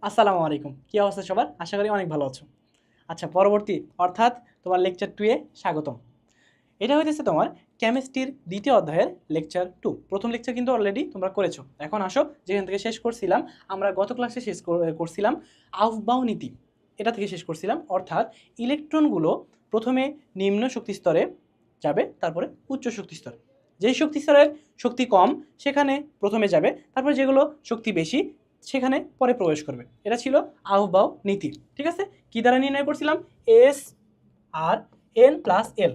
আসসালামু আলাইকুম, কি অবস্থা সবার? আশা করি অনেক ভালো আছো। আচ্ছা, পরবর্তী অর্থাৎ তোমার লেকচার 2 এ স্বাগতম। এটা হইতেছে তোমার কেমিস্ট্রির দ্বিতীয় অধ্যায়ের লেকচার 2। প্রথম লেকচার কিন্তু অলরেডি তোমরা করেছো। এখন আসো, যেখান থেকে শেষ করছিলাম আমরা গত ক্লাসে করছিলাম আউফবাউ নীতি। এটা থেকে শেষ করছিলাম, অর্থাৎ ইলেকট্রনগুলো প্রথমে নিম্ন শক্তি স্তরে যাবে, তারপরে উচ্চ শক্তি স্তর। যেই শক্তি স্তরের শক্তি কম সেখানে প্রথমে যাবে, তারপরে যেগুলো শক্তি বেশি সেখানে পরে প্রবেশ করবে। এটা ছিল আউফবাউ নীতি। ঠিক আছে, কি দ্বারা নির্ণয় করছিলাম? এস আর N plus L.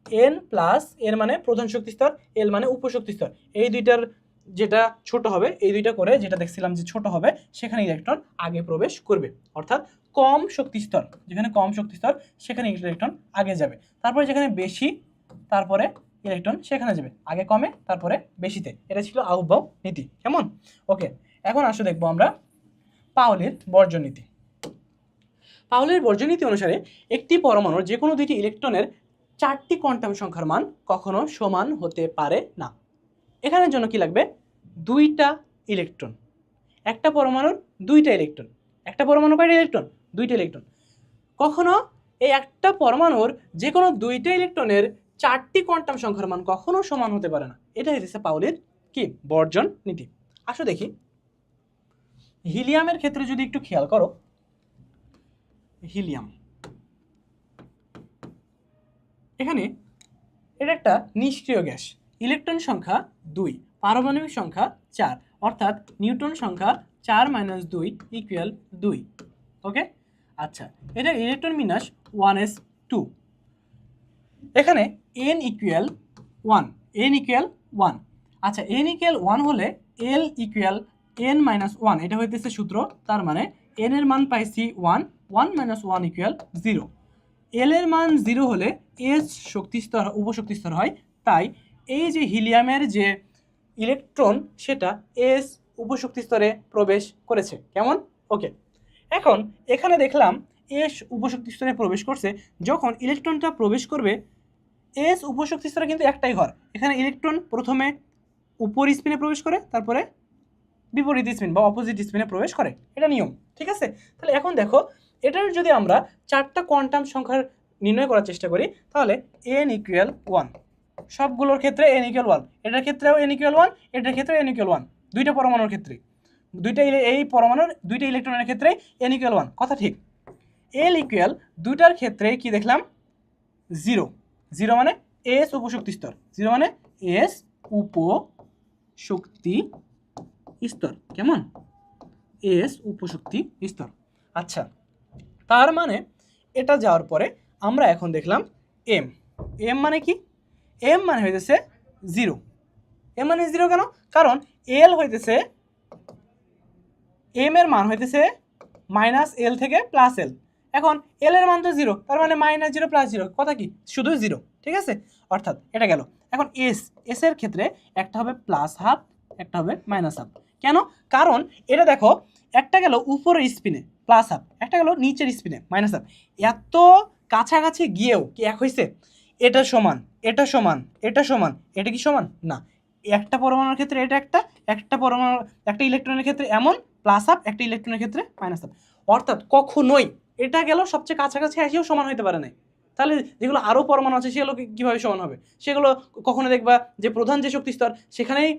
N plus এর মানে প্রধান শক্তি স্তর, এল মানে উপশক্তি স্তর। এই দুইটার যেটা ছোট হবে, এই দুইটা করে যেটা দেখছিলাম যে ছোট হবে সেখানে ইলেকট্রন আগে প্রবেশ করবে। অর্থাৎ কম শক্তি স্তর, যেখানে কম শক্তি স্তর সেখানে ইলেকট্রন আগে যাবে, তারপরে যেখানে বেশি তারপরে ইলেকট্রন সেখানে যাবে, আগে কমে তারপরে বেশিতে। এটা ছিল আউফবাউ নীতি। কেমন? ওকে, এখন আসো দেখবো আমরা পাউলির বর্জন নীতি। পাউলির বর্জন নীতি অনুসারে একটি পরমাণুর যে কোনো দুইটি ইলেকট্রনের 4টি কোয়ান্টাম সংখ্যার মান কখনো সমান হতে পারে না। এখানের জন্য কি লাগবে? 2টা ইলেকট্রন। একটা পরমাণুর 2টা ইলেকট্রন। একটা পরমাণু কয়টা ইলেকট্রন? 2টা ইলেকট্রন। কখনো এই একটা পরমাণুর যে কোনো 2টা ইলেকট্রনের 4টি কোয়ান্টাম সংখ্যার মান কখনো সমান হতে পারে না। এটা হচ্ছে পাউলির কি বর্জন নীতি। আসো দেখি, হিলিয়ামের ক্ষেত্রে যদি একটু খেয়াল করো, হিলিয়াম এখানে এটা একটা নিষ্ক্রিয় গ্যাস, ইলেকট্রন সংখ্যা 2, পারমাণবিক সংখ্যা 4, অর্থাৎ নিউটন সংখ্যা 4 - 2 = 2। ওকে, আচ্ছা, এটা ইলেকট্রন বিন্যাস 1s2। এখানে n = 1, n = 1। আচ্ছা, n = 1 হলে l = n - 1, এটা হইতেছে সূত্র। তার মানে n এর মান পাইছি 1, 1 - 1 = 0। এল এর মান 0 হলে এস শক্তি স্তর উপশক্তি স্তর হয়। তাই এই যে হিলিয়ামের যে ইলেকট্রন সেটা এস উপশক্তি স্তরে প্রবেশ করেছে। কেমন? ওকে, এখন এখানে দেখলাম এস উপশক্তি স্তরে প্রবেশ করছে। যখন ইলেকট্রনটা প্রবেশ করবে এস উপশক্তি স্তরে কিন্তু একটাই ঘর। এখানে ইলেকট্রন প্রথমে উপর স্পিনে প্রবেশ করে, তারপরে বিপরীত স্পিন বা অপোজিট স্পিনে প্রবেশ করে। এটা নিয়ম। ঠিক আছে, তাহলে এখন দেখো, এটার যদি আমরা 4টা কোয়ান্টাম সংখ্যার নির্ণয় করার চেষ্টা করি, তাহলে n = 1। সবগুলোর ক্ষেত্রে n = 1, এটার ক্ষেত্রেও n = 1, এটার ক্ষেত্রে n = 1। দুইটা পরমাণুর ক্ষেত্রে, এই পরমাণুর 2টা ইলেকট্রনের ক্ষেত্রে n = 1। কথা ঠিক। l = দুইটার ক্ষেত্রে কি দেখলাম? 0। 0 মানে এস উপশক্তি স্তর, 0 মানে এস উপশক্তি স্তর। কেমন? এস উপশক্তি স্তর। আচ্ছা, তার মানে এটা যাওয়ার পরে আমরা এখন দেখলাম এম। এম মানে কি? এম মানে হইতেছে 0। এম মানে 0 কেন? কারণ এল হইতেছে, এম এর মান হইতেছে -l থেকে +l। এখন এল এর মান তো 0, তার মানে -0 + 0, কথা কি? শুধু 0। ঠিক আছে, অর্থাৎ এটা গেল। এখন এস এর ক্ষেত্রে একটা হবে +½ একটা হবে -½ কেন? কারণ এটা দেখো, একটা গেল উপরের স্পিনে +½ একটা গেল নিচের স্পিনে -½ এত কাছাকাছি গিয়েও কি এক হয়েছে? এটা সমান, এটা সমান, এটা সমান, এটা কি সমান না? একটা পরমাণুর ক্ষেত্রে এটা একটা পরমাণু একটা ইলেকট্রনের ক্ষেত্রে এমন +½ একটা ইলেকট্রনের ক্ষেত্রে -½ অর্থাৎ কখনোই এটা গেল সবচেয়ে কাছাকাছি এসেও সমান হতে পারে না। তাহলে যেগুলো আরও পরমাণু আছে সেগুলো কীভাবে সমান হবে? সেগুলো কখনো দেখবা যে প্রধান যে শক্তি স্তর সেখানেই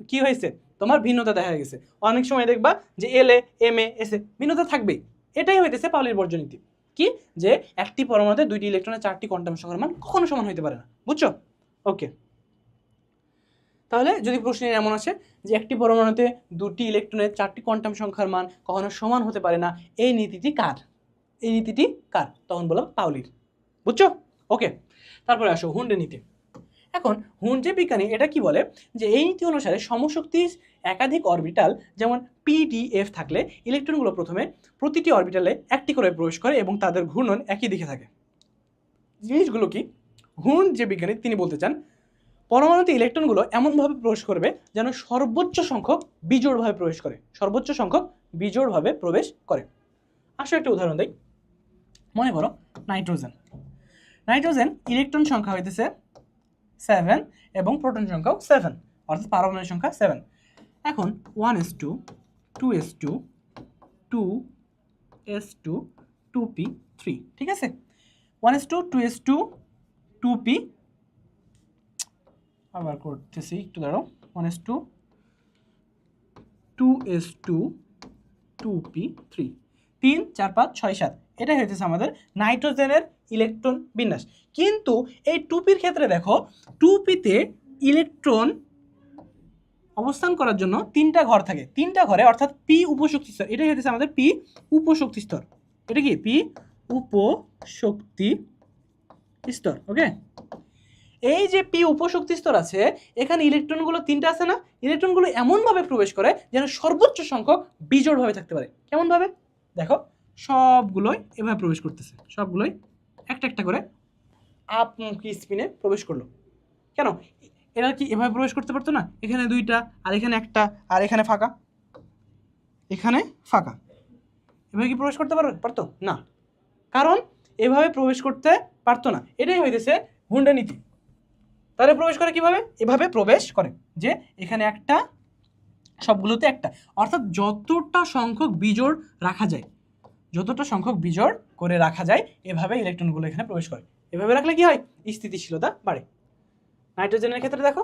কি হয়েছে, তোমার ভিন্নতা দেখা গেছে। অনেক সময় দেখবা যে এল এ, এম এ, এস এ ভিন্নতা থাকবেই। এটাই হইতেছে পাউলির বর্জন নীতি। কি? যে একটি পরমাণুতে 2টি ইলেকট্রনের 4টি কোয়ান্টাম সংখ্যার মান কখনো সমান হতে পারে না। বুঝছো? ওকে, তাহলে যদি প্রশ্নে এমন আসে যে একটি পরমাণুতে 2টি ইলেকট্রনের 4টি কোয়ান্টাম সংখ্যার মান কখনো সমান হতে পারে না, এই নীতিটি কার? এই নীতিটি কার? তখন বললাম পাউলির। বুঝছো? ওকে, তারপরে আসো হুন্ডের নীতি। এখন হুন্ডে বিজ্ঞানী এটা কি বলে যে এই নীতি অনুসারে সমশক্তি একাধিক অরবিটাল যেমন পিডিএফ থাকলে ইলেকট্রনগুলো প্রথমে প্রতিটি অরবিটালে একটি করে প্রবেশ করে এবং তাদের ঘূর্ণন একই দিকে থাকে। জিনিসগুলো কি? হুন্ড যে বিজ্ঞানী তিনি বলতে চান পরমাণুতে ইলেকট্রনগুলো এমনভাবে প্রবেশ করবে যেন সর্বোচ্চ সংখ্যক বিজোড়ভাবে প্রবেশ করে, সর্বোচ্চ সংখ্যক বিজোড়ভাবে প্রবেশ করে। আসো একটা উদাহরণ দিই। মনে করো নাইট্রোজেন। নাইট্রোজেন ইলেকট্রন সংখ্যা হইতেছে 7 এবং প্রোটন সংখ্যাও 7, অর্থাৎ পারমাণবিক সংখ্যা 7। এখন 1s2, 2s2, 2s2 2p3, ঠিক আছে। 1s2 2s2 2p, আবার করতেছি একটু দাঁড়াও, 1s2 2s2 2p3, 3 4 5 6 7, এটাই হইতেছে আমাদের নাইট্রোজেনের ইলেকট্রন বিন্যাস। কিন্তু এই 2pর ক্ষেত্রে দেখো 2pতে ইলেকট্রন অবস্থান করার জন্য 3টা ঘর থাকে, 3টা ঘরে অর্থাৎ পি উপশক্তি স্তর, এটাই হচ্ছে আমাদের পি উপশক্তি স্তর। এটা কি পি উপশক্তি স্তর, ওকে। এই যে পি উপশক্তি স্তর আছে, এখানে ইলেকট্রনগুলো 3টা আছে না, ইলেকট্রনগুলো এমনভাবে প্রবেশ করে যেন সর্বোচ্চ সংখ্যক বিজোড়ভাবে থাকতে পারে। কেমনভাবে দেখো, সবগুলোই এভাবে প্রবেশ করতেছে, সবগুলোই একটা একটা করে আপমুখী স্পিনে প্রবেশ করলো। কেন এরা কি এভাবে প্রবেশ করতে পারতো না? এখানে 2টা আর এখানে একটা আর এখানে ফাঁকা, এখানে ফাঁকা, এভাবে কি প্রবেশ করতে পারতো না? কারণ এভাবে প্রবেশ করতে পারতো না, এটাই হইতেছে হুন্ডা নীতি। তাহলে প্রবেশ করে কিভাবে? এভাবে প্রবেশ করে যে এখানে একটা, সবগুলোতে একটা, অর্থাৎ যতটা সংখ্যক বিজোড় রাখা যায়, যতটা সংখ্যক বিজোড় করে রাখা যায়, এভাবে ইলেকট্রনগুলো এখানে প্রবেশ করে। এভাবে রাখলে কি হয়? স্থিতিশীলতা বাড়ে। নাইট্রোজেনের ক্ষেত্রে দেখো,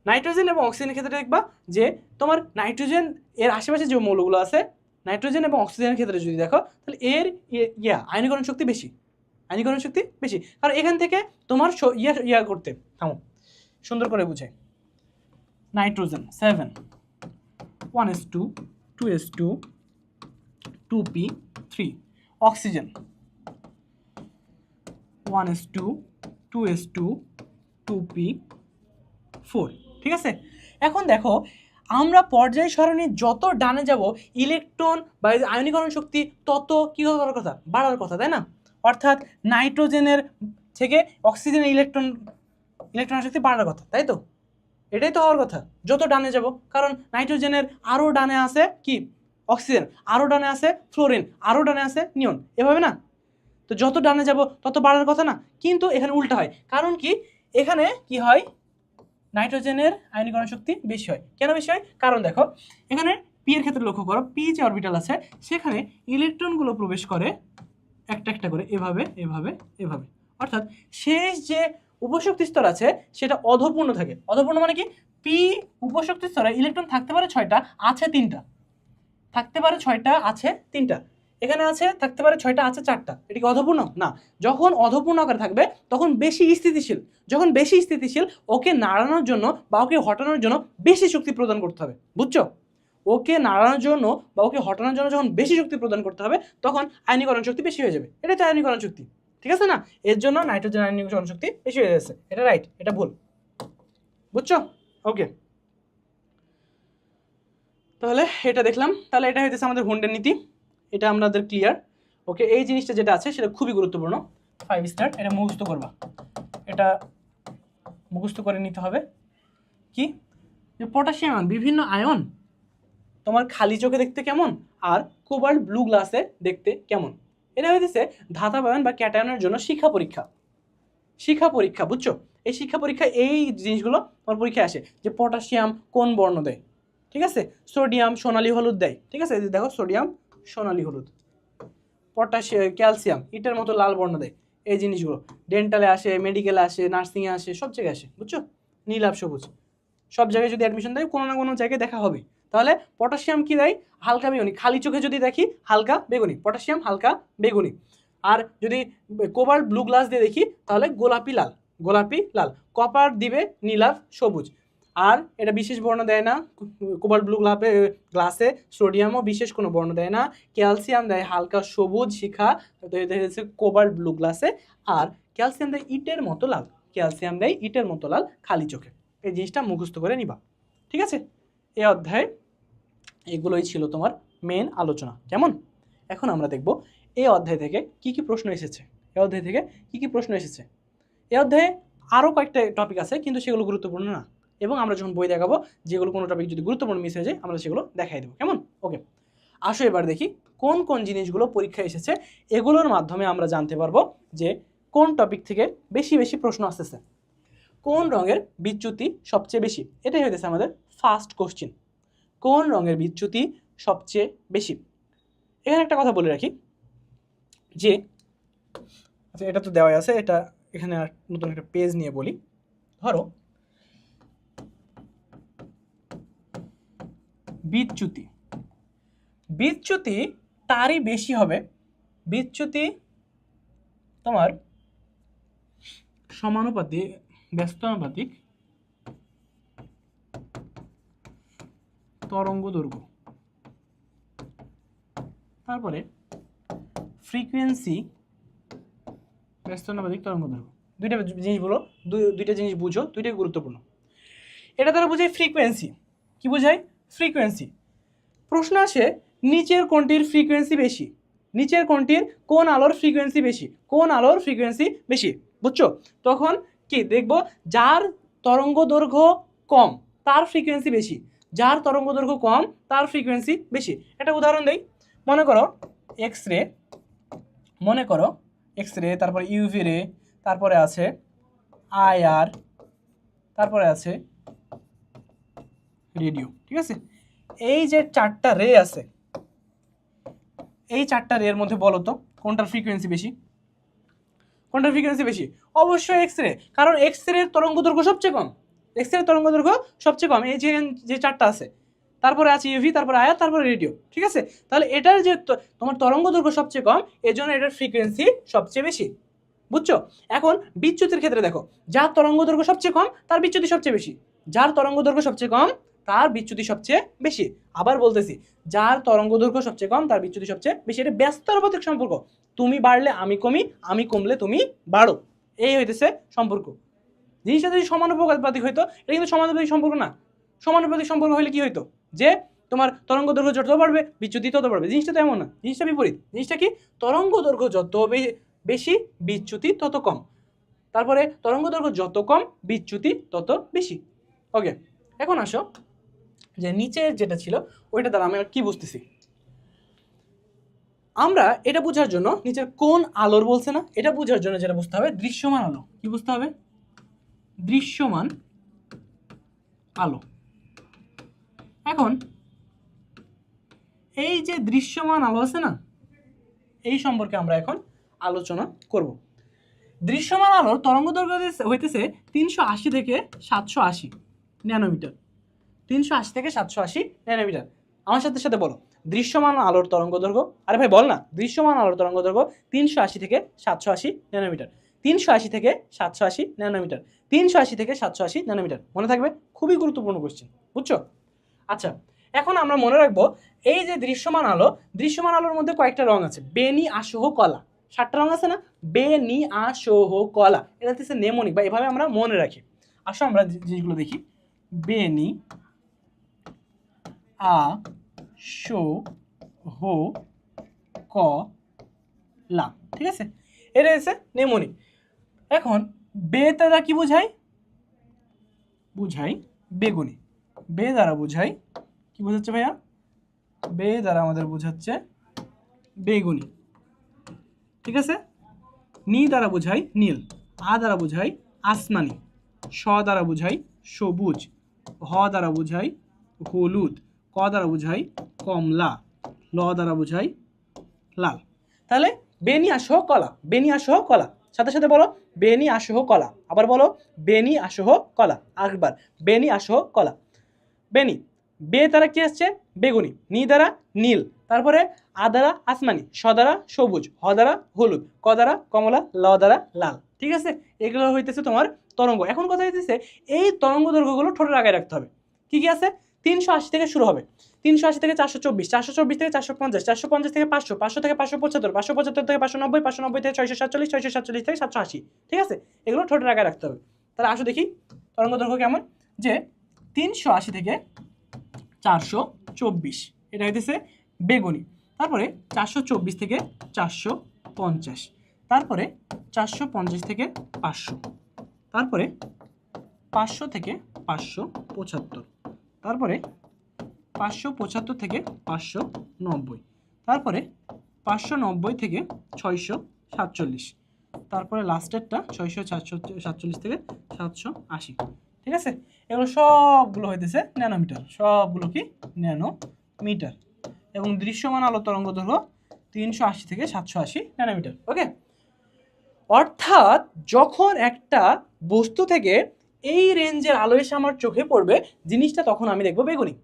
নাইট্রোজেন এবং অক্সিজেনের ক্ষেত্রে দেখবা যে তোমার নাইট্রোজেন এর আশেপাশে যে মৌলগুলো আছে, নাইট্রোজেন এবং অক্সিজেনের ক্ষেত্রে যদি দেখো, তাহলে এর আয়নীকরণ শক্তি বেশি, আয়নীকরণ শক্তি বেশি। কারণ এখান থেকে তোমার করতে থামো, সুন্দর করে বুঝে। Nitrogen 7 1s2 2s2 2p3, oxygen 1s2 2s2 2p4, ঠিক আছে। এখন দেখো, আমরা পর্যায় সারণী যত ডানে যাব, ইলেকট্রন বা আয়নীকরণ শক্তি তত কি হওয়ার কথা? বাড়ার কথা, তাই না? অর্থাৎ নাইট্রোজেনের থেকে অক্সিজেনের ইলেকট্রন শক্তি বাড়ার কথা, তাই তো? এটাই তো হওয়ার কথা যত ডানে যাব। কারণ নাইট্রোজেনের আরও ডানে আছে কি অক্সিজেন, আরও ডানে আছে ফ্লোরিন, আরও ডানে আছে নিয়ন, এভাবে না? তো যত ডানে যাব তত বাড়ার কথা না? কিন্তু এখানে উল্টা হয়। কারণ কি, এখানে কি হয়? নাইট্রোজেনের আয়নীকরণ শক্তি বেশি হয়। কেন বেশি হয়? কারণ দেখো, এখানে পি এর ক্ষেত্রে লক্ষ্য করো, পি যে অরবিটাল আছে সেখানে ইলেকট্রনগুলো প্রবেশ করে একটা একটা করে, এভাবে এভাবে এভাবে। অর্থাৎ শেষ যে উপশক্তি স্তর আছে সেটা অধপূর্ণ থাকে। অধপূর্ণ মানে কি? পি উপশক্তি স্তরে ইলেকট্রন থাকতে পারে 6টা, আছে 3টা, থাকতে পারে 6টা, আছে 3টা, এখানে আছে থাকতে পারে 6টা, আছে 4টা। এটা কি অধপূর্ণ? না। যখন অধপূর্ণ আকারে থাকবে তখন বেশি স্থিতিশীল। যখন বেশি স্থিতিশীল, ওকে নাড়ানোর জন্য বা ওকে হটানোর জন্য বেশি শক্তি প্রদান করতে হবে, বুঝছো? ওকে নাড়ানোর জন্য বা ওকে হটানোর জন্য যখন বেশি শক্তি প্রদান করতে হবে, তখন আয়নীকরণ শক্তি বেশি হয়ে যাবে। এটাই তো আয়নীকরণ শক্তি, ঠিক আছে না? এর জন্য নাইট্রোজেন আয়নীকরণ শক্তি বেশি হয়ে যাচ্ছে। এটা রাইট, এটা ভুল, বুঝছো? ওকে, তাহলে এটা দেখলাম। তাহলে এটা হইতেছে আমাদের হুন্ডের নীতি, এটা আমাদের ক্লিয়ার। ওকে, এই জিনিসটা যেটা আছে সেটা খুবই গুরুত্বপূর্ণ, 5 স্টার, এটা মুখস্থ করবা, এটা মুখস্থ করে নিতে হবে। কি? যে পটাশিয়াম বিভিন্ন আয়ন তোমার খালি চোখে দেখতে কেমন আর কোবাল্ট ব্লু গ্লাসে দেখতে কেমন, এটা হইতেছে ধাতাবায়ন বা ক্যাটায়নের জন্য শিক্ষা পরীক্ষা। শিক্ষা পরীক্ষা, বুঝছো? এই শিক্ষা পরীক্ষা এই জিনিসগুলো তোমার পরীক্ষায় আসে, যে পটাশিয়াম কোন বর্ণ দেয়, ঠিক আছে? সোডিয়াম সোনালী হলুদ দেয়, ঠিক আছে? এই যে দেখো, সোডিয়াম সোনালী হলুদ, পটাশিয়াম ক্যালসিয়াম ইটের মতো লাল বর্ণ দেয়। এই জিনিসগুলো ডেন্টালে আসে, মেডিকেলে আসে, নার্সিংয়ে আসে, সব জায়গায় আসে, বুঝছো? নীলাভ সবুজ, সব জায়গায় যদি অ্যাডমিশন দেয় কোনো না কোনো জায়গায় দেখা হবে। তাহলে পটাশিয়াম কি দেয়? হালকা বেগুনি, খালি চোখে যদি দেখি হালকা বেগুনি, পটাশিয়াম হালকা বেগুনি। আর যদি কোবাল্ট ব্লু গ্লাস দিয়ে দেখি তাহলে গোলাপি লাল, গোলাপি লাল। কপার দিবে নীলাভ সবুজ। আর এটা বিশেষ বর্ণ দেয় না, কোবাল্ট ব্লু গ্লাসে সোডিয়ামও বিশেষ কোনো বর্ণ দেয় না। ক্যালসিয়াম দেয় হালকা সবুজ শিখা, কোবাল্ট ব্লু গ্লাসে। আর ক্যালসিয়াম দেয় ইটের মতো লাল, ক্যালসিয়াম দেয় ইটের মতো লাল খালি চোখে। এই জিনিসটা মুখস্থ করে নিবা, ঠিক আছে? এই অধ্যায় এগুলোই ছিল তোমার মেন আলোচনা, কেমন? এখন আমরা দেখব এই অধ্যায় থেকে কি কি প্রশ্ন এসেছে। এই অধ্যায় থেকে কি কি প্রশ্ন এসেছে? এই অধ্যায়ে আরও কয়েকটা টপিক আছে, কিন্তু সেগুলো গুরুত্বপূর্ণ না। এবং আমরা যখন বই দেখাবো, যেগুলো কোনো টপিক যদি গুরুত্বপূর্ণ মিস হয়ে যায় আমরা সেগুলো দেখাই দেবো, কেমন? ওকে, আসো এবার দেখি কোন কোন জিনিসগুলো পরীক্ষায় এসেছে। এগুলোর মাধ্যমে আমরা জানতে পারবো যে কোন টপিক থেকে বেশি বেশি প্রশ্ন আসতেছে। কোন রঙের বিচ্যুতি সবচেয়ে বেশি? এটাই হইতেছে আমাদের ফার্স্ট কোশ্চিন। কোন রঙের বিচ্যুতি সবচেয়ে বেশি? এখানে একটা কথা বলে রাখি যে, আচ্ছা এটা তো দেওয়াই আছে, এটা এখানে আর নতুন একটা পেজ নিয়ে বলি। ধরো বিচ্যুতি, বিচ্যুতি তারই বেশি হবে, বিচ্যুতি তোমার সমানুপাতিক ব্যস্তানুপাতিক তরঙ্গ দৈর্ঘ্য, তারপরে ফ্রিকোয়েন্সি ব্যস্তানুপাতিক তরঙ্গ দৈর্ঘ্য। দুইটা জিনিস বলো, দুইটা জিনিস বুঝো, দুইটাই গুরুত্বপূর্ণ। এটা দ্বারা বোঝায় ফ্রিকোয়েন্সি। কি বোঝায়? ফ্রিকোয়েন্সি। প্রশ্ন আসে নিচের কোনটির ফ্রিকোয়েন্সি বেশি, নিচের কোনটির কোন আলোর ফ্রিকোয়েন্সি বেশি, কোন আলোর ফ্রিকোয়েন্সি বেশি, বুঝছো? তখন কি দেখবো, যার তরঙ্গ দৈর্ঘ্য কম তার ফ্রিকোয়েন্সি বেশি, যার তরঙ্গ দৈর্ঘ্য কম তার ফ্রিকোয়েন্সি বেশি। একটা উদাহরণ দেই, মনে করো এক্স রে, মনে করো এক্স রে, তারপরে ইউভি রে, তারপরে আছে আইআর, তারপরে আছে রেডিও। ঠিক আছে, এই যে চারটা রে আছে, এই চারটা রে এর মধ্যে বলো তো কোনটার ফ্রিকোয়েন্সি বেশি, কোনটার ফ্রিকোয়েন্সি বেশি? অবশ্যই এক্স রে, কারণ এক্স রে তরঙ্গ দৈর্ঘ্য সবচেয়ে কম, এক্স রে তরঙ্গ দৈর্ঘ্য সবচেয়ে কম। এই যে যে চারটা আছে, তারপরে আছে ইউভি, তারপরে আয়ার, তারপরে রেডিও। ঠিক আছে, তাহলে এটার যে তোমার তরঙ্গ দৈর্ঘ্য সবচেয়ে কম, এজন্য এটার ফ্রিকোয়েন্সি সবচেয়ে বেশি, বুঝছো? এখন বিচ্যুতির ক্ষেত্রে দেখো, যার তরঙ্গ দৈর্ঘ্য সবচেয়ে কম তার বিচ্যুতি সবচেয়ে বেশি, যার তরঙ্গ দৈর্ঘ্য সবচেয়ে কম তার বিচ্যুতি সবচেয়ে বেশি। আবার বলতেছি, যার তরঙ্গ দৈর্ঘ্য সবচেয়ে কম তার বিচ্যুতি সবচেয়ে বেশি। এটা ব্যস্তানুপাতিক সম্পর্ক, তুমি বাড়লে আমি কমি, আমি কমলে তুমি বাড়ো, এই হইতেছে সম্পর্ক। জিনিসটা যদি সমানুপাতিক হইতো, এটা কিন্তু সমানুপাতিক সম্পর্ক না। সমানুপাতিক সম্পর্ক হইলে কি হইতো, যে তোমার তরঙ্গ দৈর্ঘ্য যত বাড়বে বিচ্যুতি তত বাড়বে। জিনিসটা তো এমন না, জিনিসটা বিপরীত। জিনিসটা কি, তরঙ্গ দৈর্ঘ্য যত বেশি বিচ্যুতি তত কম, তারপরে তরঙ্গ দৈর্ঘ্য যত কম বিচ্যুতি তত বেশি। ওকে, এখন আসো যে নিচে যেটা ছিল ওইটা দ্বারা আমি কি বুঝতেছি। আমরা এটা বোঝার জন্য, নিচের কোন আলোর বলছে না, এটা বোঝার জন্য যেটা বুঝতে হবে দৃশ্যমান আলো। কি বুঝতে হবে? দৃশ্যমান আলো। এখন এই যে দৃশ্যমান আলো আছে না, এই সম্পর্কে আমরা এখন আলোচনা করব। দৃশ্যমান আলোর তরঙ্গ দৈর্ঘ্য হইতেছে 380 থেকে 780 ন্যানোমিটার, 380 থেকে 780 ন্যানোমিটার। আমার সাথে সাথে বলো, দৃশ্যমান আলোর তরঙ্গ দৈর্ঘ্য, আরে ভাই বল না, দৃশ্যমান আলোর তরঙ্গ দৈর্ঘ্য 380 থেকে 780 ন্যানোমিটার, 380 থেকে 780 ন্যানোমিটার, 380 থেকে 780 ন্যানোমিটার। মনে থাকবে, খুবই গুরুত্বপূর্ণ কোশ্চেন, বুঝছো? আচ্ছা, এখন আমরা মনে রাখবো এই যে দৃশ্যমান আলো, দৃশ্যমান আলোর মধ্যে কয়েকটা রং আছে, বেনি, আসহ, কলা। 7টা রং আছে না, বেনি, আসহ, কলা। এটা হচ্ছে নেমোনিক, বা এভাবে আমরা মনে রাখি। আসো আমরা জিনিসগুলো দেখি। বেনি, আ, শো, হো, ক, লা। ঠিক আছে, এটা হচ্ছে নেমোনিক। এখন বে দ্বারা কি বোঝায়? বুঝাই বেগুনি। বে দ্বারা বুঝাই কি বোঝাচ্ছে ভাইয়া? বে দ্বারা আমাদের বোঝাচ্ছে বেগুনি। ঠিক আছে, নি দ্বারা বোঝাই নীল, আ দ্বারা বোঝাই আসমানি, স দ্বারা বোঝাই সবুজ, হ দ্বারা বোঝাই হলুদ, ক দ্বারা বোঝাই কমলা, ল দ্বারা বোঝাই লাল। তাহলে বেনি, আসহ, কলা, বেনি, আসহ, কলা। সাথে সাথে বলো বেনি, আসহ, কলা। আবার বলো বেনি, আসহ, কলা। আরেকবার বেনি, আসহ, কলা। বেনি, বে দ্বারা কি আসছে? বেগুনি, নি দ্বারা নীল, তারপরে আ দ্বারা আসমানি, স দ্বারা সবুজ, হ দ্বারা হলুদ, ক দ্বারা কমলা, ল দ্বারা লাল। ঠিক আছে, এগুলো হইতেছে তোমার তরঙ্গ। এখন কথা হইতেছে এই তরঙ্গ দৈর্ঘ্যগুলো ঠোঁটের আগে রাখতে হবে। কি কি আছে? 380 থেকে শুরু হবে, 380 থেকে 424, 424 থেকে 450, 450 থেকে 500, 500 থেকে 575, 575 থেকে 590, 590 থেকে 647, 647 থেকে 780। ঠিক আছে, এগুলো ঠোঁটের আগে রাখতে হবে। তাহলে আসো দেখি তরঙ্গ দৈর্ঘ্য কেমন। যে 380 থেকে 424, এটা হইতেছে বেগুনি। তারপরে 424 থেকে 450, তারপরে 450 থেকে 500, তারপরে 500 থেকে 575, তারপরে 575 থেকে 590, তারপরে 590 থেকে 647, তারপরে লাস্টেরটা 647 থেকে 780। ঠিক আছে, এগুলো সবগুলো হইতেছে ন্যানোমিটার, সবগুলো কি ন্যানোমিটার। এবং দৃশ্যমান আলো তরঙ্গ দৈর্ঘ্য 380 থেকে 780 ন্যানোমিটার। ওকে, অর্থাৎ যখন একটা বস্তু থেকে এই রেঞ্জের আলো এসে আমার চোখে পড়বে জিনিসটা, তখন আমি দেখবো বেগুনি।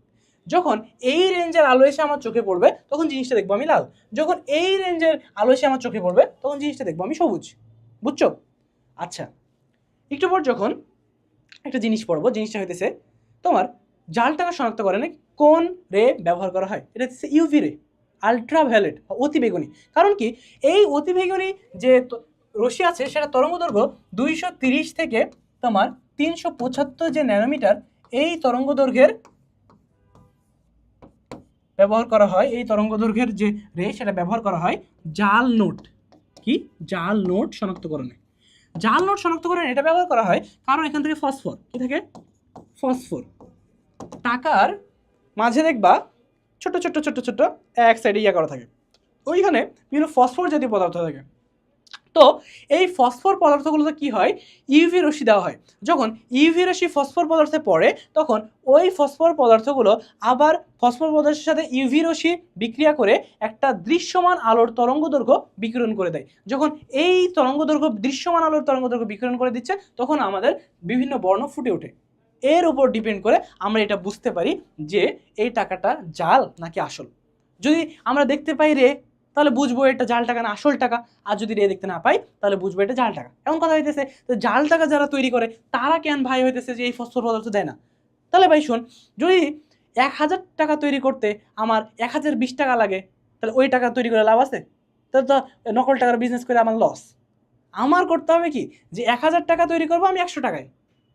যখন এই রেঞ্জের আলো এসে আমার চোখে পড়বে তখন জিনিসটা দেখবো আমি লাল। যখন এই রেঞ্জের আলো এসে আমার চোখে পড়বে তখন জিনিসটা দেখবো আমি সবুজ। বুঝছো? আচ্ছা, একটু পর যখন একটা জিনিস পড়বো, জিনিসটা হইতেছে তোমার জালটাকে শনাক্ত করে না কোন রে ব্যবহার করা হয়। এটা হচ্ছে ইউভি রে, আলট্রাভায়োলেট, অতি বেগুনি। কারণ কি, এই অতি বেগুনি যে রশ্মি আছে সেটা তরঙ্গ দৈর্ঘ্য 230 থেকে তোমার 375 যে ন্যানোমিটার, এই তরঙ্গ দৈর্ঘ্যের ব্যবহার করা হয়। এই তরঙ্গ দৈর্ঘ্যের যে রে সেটা ব্যবহার করা হয় জাল নোট। কি? জাল নোট শনাক্তকরণে। জাল নোট শনাক্তকরণে এটা ব্যবহার করা হয় কারণ এখান থেকে ফসফর কি থাকে, ফসফর। টাকার মাঝে দেখবা ছোট ছোট ছোট ছোট এক সাইডে ইয়া করা থাকে, ওইখানে বিভিন্ন ফসফর জাতীয় পদার্থ থাকে। তো এই ফসফর পদার্থগুলোতে কি হয়, ইউভি রশ্মি দেওয়া হয়। যখন ইউভি রশ্মি ফসফর পদার্থে পড়ে তখন ওই ফসফর পদার্থগুলো আবার ফসফর পদার্থের সাথে ইউভি রশ্মি বিক্রিয়া করে একটা দৃশ্যমান আলোর তরঙ্গ দৈর্ঘ্য বিকিরণ করে দেয়। যখন এই তরঙ্গ দৈর্ঘ্য দৃশ্যমান আলোর তরঙ্গ দৈর্ঘ্য বিকিরণ করে দিচ্ছে তখন আমাদের বিভিন্ন বর্ণ ফুটে ওঠে। এর উপর ডিপেন্ড করে আমরা এটা বুঝতে পারি যে এই টাকাটা জাল নাকি আসল। যদি আমরা দেখতে পাই রে, তাহলে বুঝবো এটা জাল টাকা না আসল টাকা। আর যদি রে দেখতে না পাই তাহলে বুঝবো এটা জাল টাকা। এমন কথা হইতেছে, তো জাল টাকা যারা তৈরি করে তারা কেন ভাই হইতেছে যে এই ফসফর পদার্থ দেয় না? তাহলে ভাই শোন, যদি 1000 টাকা তৈরি করতে আমার 1020 টাকা লাগে, তাহলে ওই টাকা তৈরি করে লাভ আছে? তাহলে তো নকল টাকার বিজনেস করে আমার লস। আমার করতে হবে কি, যে 1000 টাকা তৈরি করবো আমি 100 টাকায়,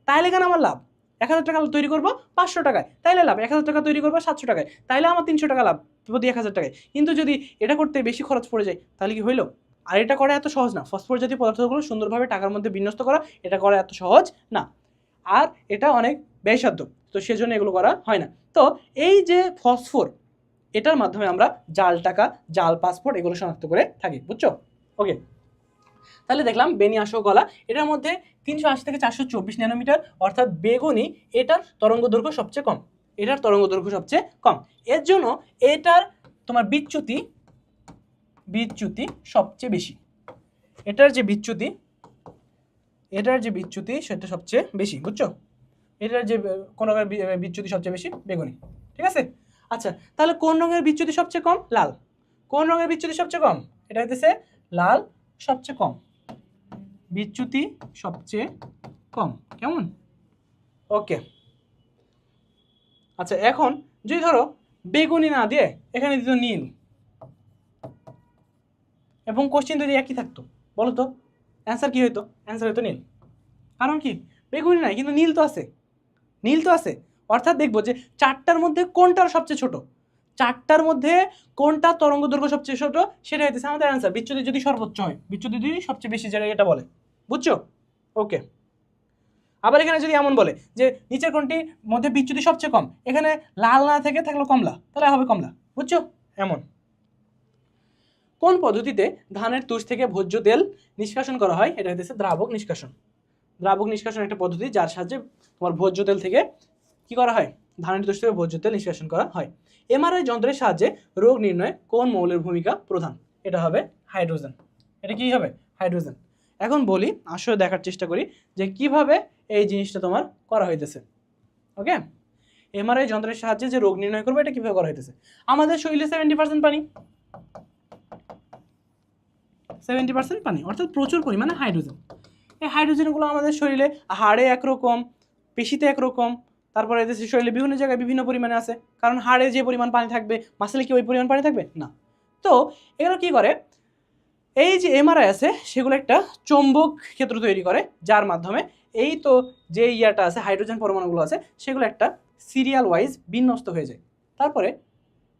তাইলে কেন আমার লাভ। 1000 টাকা তৈরি করবো 500 টাকায়, তাইলে লাভ। 1000 টাকা তৈরি করবো 700 টাকায়, তাইলে আমার 300 টাকা লাভ প্রতি 1000 টাকায়। কিন্তু যদি এটা করতে বেশি খরচ পড়ে যায় তাহলে কি হইলো? আর এটা করা এত সহজ না। ফসফর জাতীয় পদার্থগুলো সুন্দরভাবে টাকার মধ্যে বিন্যস্ত করা, এটা করা এত সহজ না, আর এটা অনেক ব্যয়সাধ্য। তো সেজন্য এগুলো করা হয় না। তো এই যে ফসফর, এটার মাধ্যমে আমরা জাল টাকা, জাল পাসপোর্ট এগুলো শনাক্ত করে থাকি। বুঝছো? ওকে, তাহলে দেখলাম বেনি, আসো, গলা, এটার মধ্যে 380 থেকে 424 ন্যানোমিটার, অর্থাৎ বেগুনি, এটার তরঙ্গ দৈর্ঘ্য সবচেয়ে কম। এটার তরঙ্গ দৈর্ঘ্য সবচেয়ে কম, এর জন্য এটার তোমার বিচ্যুতি সবচেয়ে বেশি। এটার যে বিচ্যুতি সেটা সবচেয়ে বেশি। বুঝছো? এটার যে কোন রঙের বিচ্যুতি সবচেয়ে বেশি? বেগুনি। ঠিক আছে? আচ্ছা, তাহলে কোন রঙের বিচ্যুতি সবচেয়ে কম? লাল। কোন রঙের বিচ্যুতি সবচেয়ে কম? এটা হইতেছে লাল সবচেয়ে কম, বিচ্যুতি সবচেয়ে কম। কেমন? ওকে, আচ্ছা, এখন যদি ধরো বেগুনি না দিয়ে এখানে দিত নীল, এবং কোশ্চেন যদি একই থাকতো, বলো তো অ্যান্সার কি হইতো? অ্যান্সার হইতো নীল। কারণ কি, বেগুনি নাই কিন্তু নীল তো আছে। অর্থাৎ দেখবো যে চারটার মধ্যে কোনটার সবচেয়ে ছোট, চারটার মধ্যে কোনটা তরঙ্গ দৈর্ঘ্য সবচেয়ে ছোট, সেটা হইতেছে আমাদের অ্যান্সার। বিচ্যুতি যদি সর্বোচ্চ হয়, বিচ্যুতি যদি সবচেয়ে বেশি জায়গায় এটা বলে। বুঝছো? ওকে, আবার এখানে যদি এমন বলে যে নিচের কোনটির মধ্যে বিচ্যুতি সবচেয়ে কম, এখানে লাল না থেকে থাকলো কমলা, তাহলে হবে কমলা। বুঝছো? এমন। কোন পদ্ধতিতে ধানের তুষ থেকে ভোজ্য তেল নিষ্কাশন করা হয়? এটা হইতেছে দ্রাবক নিষ্কাশন। দ্রাবক নিষ্কাশন একটা পদ্ধতি যার সাহায্যে তোমার ভোজ্য তেল থেকে কি করা হয়, ধানের তুষ থেকে ভোজ্য তেল নিষ্কাশন করা হয়। এমআরআই যন্ত্রের সাহায্যে রোগ নির্ণয়ে কোন মৌলের ভূমিকা প্রধান? এটা হবে হাইড্রোজেন। এটা কি হবে? হাইড্রোজেন। এখন বলি, আসলে দেখার চেষ্টা করি যে কিভাবে এই জিনিসটা তোমার করা হইতেছে। ওকে, এমআরআই যন্ত্রের সাহায্যে যে রোগ নির্ণয় করবো, এটা কিভাবে করা হইতেছে? আমাদের শরীরে 70% পানি, 70% পানি, অর্থাৎ প্রচুর পরিমাণে হাইড্রোজেন। এই হাইড্রোজেনগুলো আমাদের শরীরে হাড়ে একরকম, পেশিতে একরকম, তারপরে এদের শরীরে বিভিন্ন জায়গায় বিভিন্ন পরিমাণে আছে। কারণ হাড়ে যে পরিমাণ পানি থাকবে, মাসেলে কি ওই পরিমাণ পানি থাকবে না। তো এগুলো কি করে, এই যে এমআরআই আছে সেগুলো একটা চৌম্বক ক্ষেত্র তৈরি করে, যার মাধ্যমে এই তো যে ইয়াটা আছে, হাইড্রোজেন পরমাণুগুলো আছে, সেগুলো একটা সিরিয়াল ওয়াইজ বিন্যস্ত হয়ে যায়। তারপরে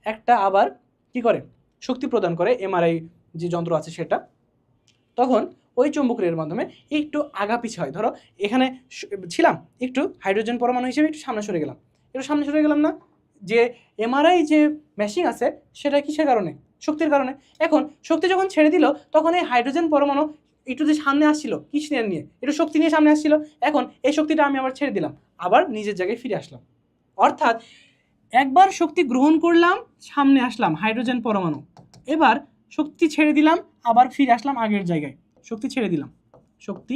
একটা আবার কি করে, শক্তি প্রদান করে এমআরআই যে যন্ত্র আছে সেটা। তখন ওই চৌম্বকের মাধ্যমে একটু আগা পিছ হয়। ধরো এখানে ছিলাম, একটু হাইড্রোজেন পরমাণু হিসেবে একটু সামনে সরে গেলাম, না, যে এমআরআই যে মেশিন আছে সেটা কিসের কারণে? শক্তির কারণে। এখন শক্তি যখন ছেড়ে দিল তখন এই হাইড্রোজেন পরমাণু একটু যে সামনে আসছিল, কিস নিয়ে একটু শক্তি নিয়ে সামনে আসছিল, এখন এই শক্তিটা আমি আবার ছেড়ে দিলাম, আবার নিজের জায়গায় ফিরে আসলাম। অর্থাৎ একবার শক্তি গ্রহণ করলাম, সামনে আসলাম হাইড্রোজেন পরমাণু, এবার শক্তি ছেড়ে দিলাম, আবার ফিরে আসলাম আগের জায়গায়, শক্তি ছেড়ে দিলাম, শক্তি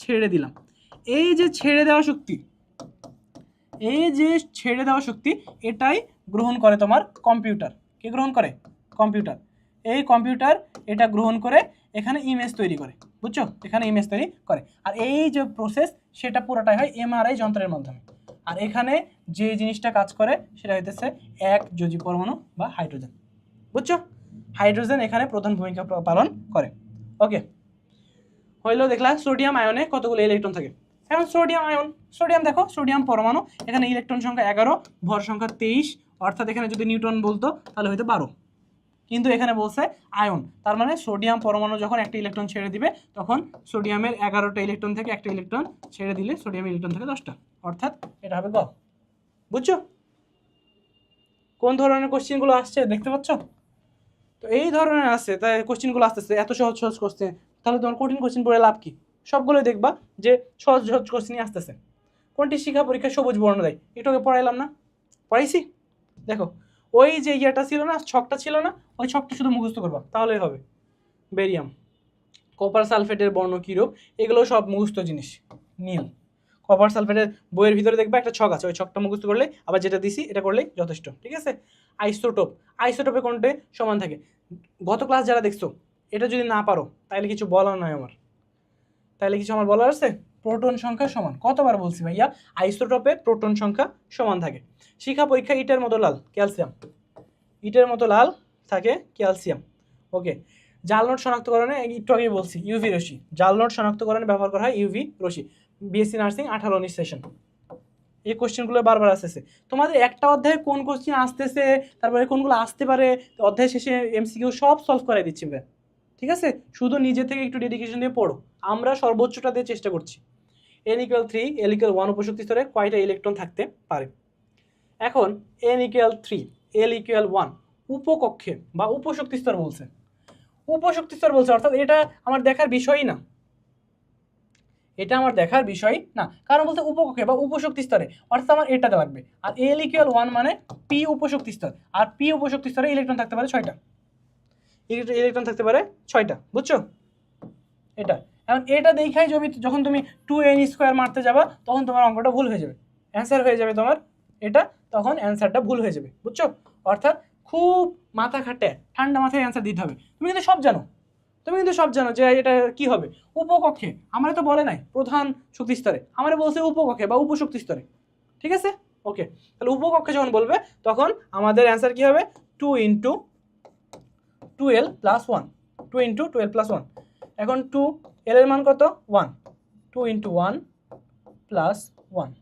ছেড়ে দিলাম। এই যে ছেড়ে দেওয়া শক্তি, এই যে ছেড়ে দেওয়া শক্তি, এটাই গ্রহণ করে তোমার কম্পিউটার। কে গ্রহণ করে? কম্পিউটার। এই কম্পিউটার এটা গ্রহণ করে এখানে ইমেজ তৈরি করে, বুঝছো? এখানে ইমেজ তৈরি করে। আর এই যে প্রসেস, সেটা পুরোটাই হয় এমআরআই যন্ত্রের মাধ্যমে। আর এখানে যে জিনিসটা কাজ করে সেটা হইতেছে এক যোজি পরমাণু বা হাইড্রোজেন, বুঝছো? হাইড্রোজেন এখানে প্রধান ভূমিকা পালন করে। ওকে, হইলো দেখলা সোডিয়াম আয়নে কতগুলো ইলেকট্রন থাকে। এখন সোডিয়াম আয়ন, সোডিয়াম দেখো, সোডিয়াম পরমাণু, এখানে ইলেকট্রন সংখ্যা 11, ভর সংখ্যা 23, অর্থাৎ এখানে যদি নিউটন বলতো তাহলে হয়তো 12, কিন্তু এখানে বলছে আয়ন, তার মানে সোডিয়াম পরমাণু যখন একটা ইলেকট্রন ছেড়ে দিবে তখন সোডিয়ামের 11টা ইলেকট্রন থেকে একটা ইলেকট্রন ছেড়ে দিলে সোডিয়ামের ইলেকট্রন থেকে 10টা, অর্থাৎ এটা হবে গ। বুঝছো কোন ধরনের কোশ্চেনগুলো আসছে দেখতে পাচ্ছ? তো এই ধরনের আছে, তাই কোশ্চেনগুলো আসতেছে এত সহজ সহজ কোশ্চেন, তাহলে তোমার কঠিন কোশ্চেন পড়ে লাভ কি? সবগুলোই দেখবা যে সহজ সহজ কোশ্চেনই আসতেছে। কোনটি শিক্ষা পরীক্ষায় সবুজ বর্ণ দেয়? একটু আগে পড়াইলাম না, পড়াইছি? দেখো ওই যে ইয়েটা ছিল না, ছকটা ছিল না, ওই ছকটা শুধু মুখস্থ করবা তাহলেই হবে। বেরিয়াম, কপার সালফেটের বর্ণ কীরূপ, এগুলো সব মুখস্থ জিনিস। নীল, কপার সালফেটের বইয়ের ভিতরে দেখবা একটা ছক আছে, ওই ছকটা মুখস্থ করলে, আবার যেটা দিছি এটা করলেই যথেষ্ট, ঠিক আছে? আইসোটোপ, আইসোটোপে কোনটে সমান থাকে? গত ক্লাস যারা দেখছো, এটা যদি না পারো তাহলে কিছু বলার নয় আমার, তাহলে কিছু আমার বলার আছে? প্রোটন সংখ্যা সমান, কতবার বলছি ভাইয়া, আইসোটোপে প্রোটন সংখ্যা সমান থাকে। শিক্ষা পরীক্ষা ইটের মতো লাল, ক্যালসিয়াম, ইটের মতো লাল থাকে ক্যালসিয়াম। ওকে, জাল নোট শনাক্তকরণে একটু আগে বলছি ইউভি রশ্মি, জাল নোট শনাক্তকরণে ব্যবহার করা হয় ইউভি রশ্মি। বিএসসি নার্সিং 18-19 সেশন, এই কোশ্চেনগুলো বারবার আসতেছে তোমাদের। একটা অধ্যায়ে কোন কোশ্চেন আসতেছে, তারপরে কোনগুলো আসতে পারে, অধ্যায় শেষে এমসিকিউ সব সলভ করে দিচ্ছি ভাই, ঠিক আছে? শুধু নিজে থেকে একটু ডেডিকেশন দিয়ে পড়ো, আমরা সর্বোচ্চটা দিয়ে চেষ্টা করছি। n=3, l=1 উপশক্তি স্তরে কয়টা ইলেকট্রন থাকতে পারে? এখন n=3, l=1 উপকক্ষে বা উপশক্তি স্তর বলছে, উপশক্তি স্তর বলছে, অর্থাৎ এটা আমার দেখার বিষয়ই না, এটা আমার দেখার বিষয় না, কারণ বলতে উপকক্ষে বা উপশক্তি স্তরে, অর্থাৎ আমার এটাতে লাগবে। আর l=1 মানে পি উপশক্তি স্তর, আর পি উপশক্তি স্তরে ইলেকট্রন থাকতে পারে 6টা, ইলেকট্রন থাকতে পারে 6টা, বুঝছো? এটা এখন এটা দেখাই যখন তুমি 2n² মারতে যাবা তখন তোমার অঙ্কটা ভুল হয়ে যাবে, অ্যান্সার হয়ে যাবে তোমার এটা, তখন অ্যান্সারটা ভুল হয়ে যাবে, বুঝছো? অর্থাৎ খুব মাথা খাটে ঠান্ডা মাথায় অ্যান্সার দিতে হবে। তুমি কিন্তু সব জানো, তুমি কিন্তু সব জানো যে এটা কি হবে, উপকক্ষে। আমার তো বলে নাই প্রধান শক্তি স্তরে, আমার বলছে উপকক্ষে বা উপশক্তি স্তরে, ঠিক আছে? ওকে, তাহলে উপকক্ষে যখন বলবে তখন আমাদের অ্যান্সার কি হবে? 2 × 12 + 1, 2 × 12 + 1। এখন 2, l এর মান কত? 1, 2 × 1 + 1,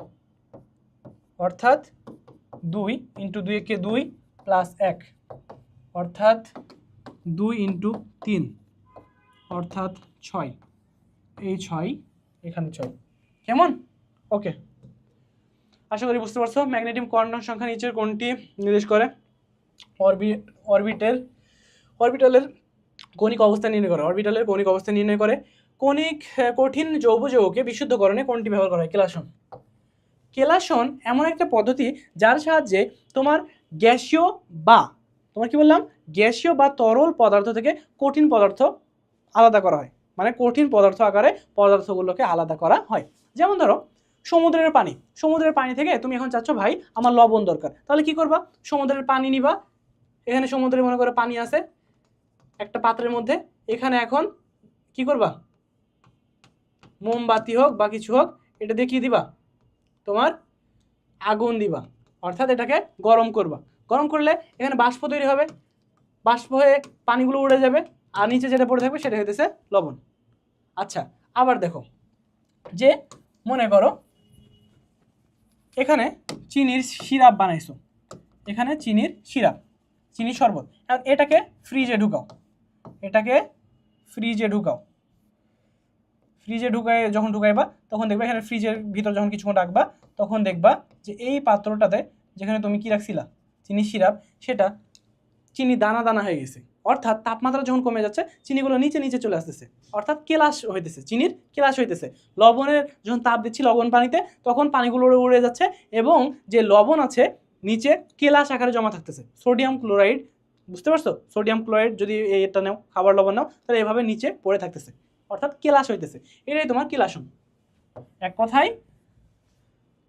অর্থাৎ 2 × 2 কে 2 + 1, অর্থাৎ 2 × 3, অর্থাৎ 6, এই 6, এখানে 6, কেমন? ওকে, আশা করি বুঝতে পারছো। ম্যাগনেটিক কোয়ান্টাম সংখ্যা নিচের কোনটি নির্দেশ করে? অরবিটালের কৌণিক অবস্থা নির্ণয় করে, অরবিটালের কৌণিক অবস্থা নির্ণয় করে। কঠিন যৌগকে বিশুদ্ধকরণে কোনটি ব্যবহার করা হয়? কেলাসন। কেলাসন এমন একটা পদ্ধতি যার সাহায্যে তোমার গ্যাসীয় বা, তোমার কি বললাম, গ্যাসীয় বা তরল পদার্থ থেকে কঠিন পদার্থ আলাদা করা হয়, মানে কঠিন পদার্থ আকারে পদার্থগুলোকে আলাদা করা হয়। যেমন ধরো সমুদ্রের পানি, সমুদ্রের পানি থেকে তুমি এখন চাচ্ছ ভাই আমার লবণ দরকার, তাহলে কি করবা? সমুদ্রের পানি নিবা, এখানে সমুদ্রে মনে করো পানি আছে একটা পাত্রের মধ্যে, এখানে এখন কি করবা? মোমবাতি হোক বা কিছু হোক, এটা দিয়ে কি দিবা? তোমার আগুন দিবা, অর্থাৎ এটাকে গরম করবা। গরম করলে এখানে বাষ্প তৈরি হবে, বাষ্প হয়ে পানিগুলো উড়ে যাবে, আর নিচে যেটা পড়ে থাকবে সেটা হইতেছে লবণ। আচ্ছা, আবার দেখো যে মনে করো এখানে চিনির সিরাপ বানাইছো, এখানে চিনির সিরাপ, চিনির শরবত, এখন এটাকে ফ্রিজে ঢুকাও, এটাকে ফ্রিজে ঢুকাও, ফ্রিজে যখন ঢুকাইবা তখন দেখবা এখানে ফ্রিজের ভিতর যখন কিছুক্ষণ রাখবা তখন দেখবা যে এই পাত্রটাতে যেখানে তুমি কি রাখছিলা চিনির সিরাপ, সেটা চিনি দানা দানা হয়ে গেছে, অর্থাৎ তাপমাত্রা যখন কমে যাচ্ছে চিনিগুলো নিচে নিচে চলে আসতেছে, অর্থাৎ কেলাস হইতেছে, চিনির কেলাস হইতেছে। লবণের যখন তাপ দিচ্ছি লবণ পানিতে তখন পানিগুলো উড়ে যাচ্ছে এবং যে লবণ আছে নিচে কেলাস আকারে জমা থাকতেছে, সোডিয়াম ক্লোরাইড বুঝতে পারছো? সোডিয়াম ক্লোরাইড যদি এটা নাও, খাবার লবণ নাও, তাহলে এভাবে নিচে পড়ে থাকতেছে, অর্থাৎ কেলাস হইতেছে। এটাই তোমার কেলাসন। এক কথায়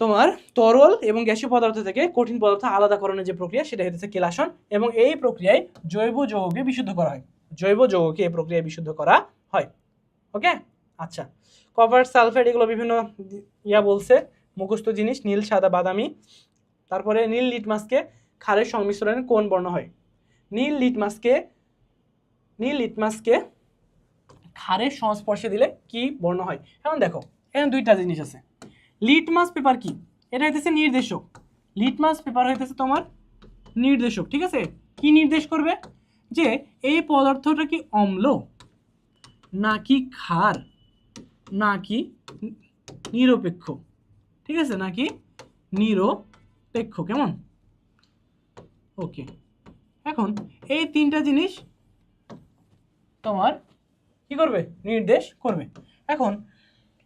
তোমার তরল এবং গ্যাসীয় পদার্থ থেকে কঠিন পদার্থ আলাদাকরণের যে প্রক্রিয়া, সেটা হচ্ছে কেলাসন। এবং এই প্রক্রিয়ায় জৈব যৌগকে বিশুদ্ধ করা হয়, জৈব যৌগকে এই প্রক্রিয়ায় বিশুদ্ধ করা হয়। ওকে, আচ্ছা। কপার, সালফেট এগুলো বিভিন্ন বলছে, মুখস্থ জিনিস, নীল, সাদা, বাদামি। তারপরে নীল লিটমাসকে ক্ষারের সংমিশ্রণে কোন বর্ণ হয়? নীল লিটমাসকে ক্ষারের সংস্পর্শে দিলে কি বর্ণ হয়? এখন দেখো, এখানে দুইটা জিনিস আছে। লিটমাস পেপার কি? এটা হইতেছে নির্দেশক। লিটমাস পেপার হইতেছে তোমার নির্দেশক, ঠিক আছে? কি নির্দেশ করবে? যে এই পদার্থটা কি অম্ল নাকি ক্ষার নাকি নিরপেক্ষ, ঠিক আছে? নাকি নিরপেক্ষ, কেমন? ওকে, এখন এই তিনটা জিনিস তোমার কি করবে? নির্দেশ করবে। এখন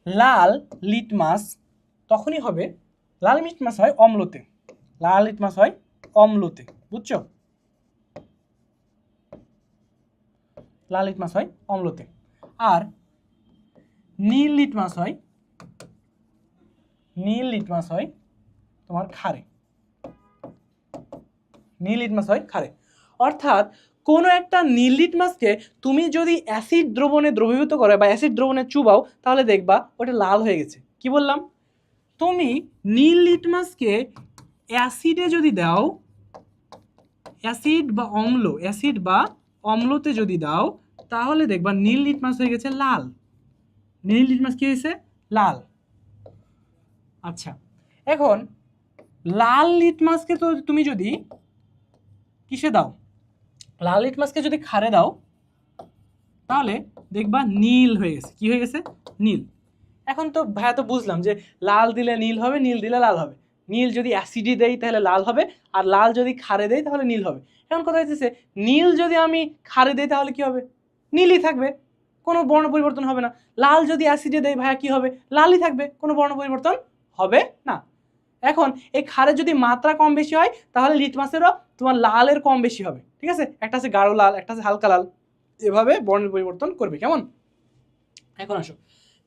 লাল লিটমাস তখনই হবে, লাল লিটমাস হয় অম্লতে, লাল লিটমাস হয় অম্লতে, বুঝছো? লাল লিটমাস হয় অম্লতে। আর নীল লিটমাস হয় তোমার ক্ষারে, নীল লিটমাস হয় ক্ষারে। অর্থাৎ কোনো একটা নীল লিটমাসকে তুমি যদি অ্যাসিড দ্রবণে দ্রবীভূত করো বা অ্যাসিড দ্রবণে চুবাও, তাহলে দেখবা ওটা লাল হয়ে গেছে। কি বললাম? তুমি নীল লিটমাসকে অ্যাসিডে যদি দাও, অ্যাসিড বা অম্লতে যদি দাও, তাহলে দেখবা নীল লিটমাস হয়ে গেছে লাল। নীল লিটমাস কি হয়েছে? লাল। আচ্ছা, এখন লাল লিটমাসকে তো তুমি যদি কিসে দাও, লাল লিটমাসকে যদি ক্ষারে দাও, তাহলে দেখবা নীল হয়ে গেছে। কি হয়ে গেছে? নীল। এখন তো ভাইয়া তো বুঝলাম যে লাল দিলে নীল হবে, নীল দিলে লাল হবে। নীল যদি অ্যাসিডে দেই তাহলে লাল হবে, আর লাল যদি ক্ষারে দেই তাহলে নীল হবে। এখন কথা হচ্ছে নীল যদি আমি ক্ষারে দেই তাহলে কি হবে? নীলই থাকবে, কোনো বর্ণ পরিবর্তন হবে না। লাল যদি অ্যাসিডে দেই ভাইয়া কি হবে? লালই থাকবে, কোনো বর্ণ পরিবর্তন হবে না। এখন এই ক্ষারের যদি মাত্রা কম বেশি হয়, তাহলে লিটমাসেরও তোমার লালের কম বেশি হবে, ঠিক আছে? একটা আছে গাঢ় লাল, একটা আছে হালকা লাল, এভাবে বর্ণের পরিবর্তন করবে, কেমন? এখন আসো,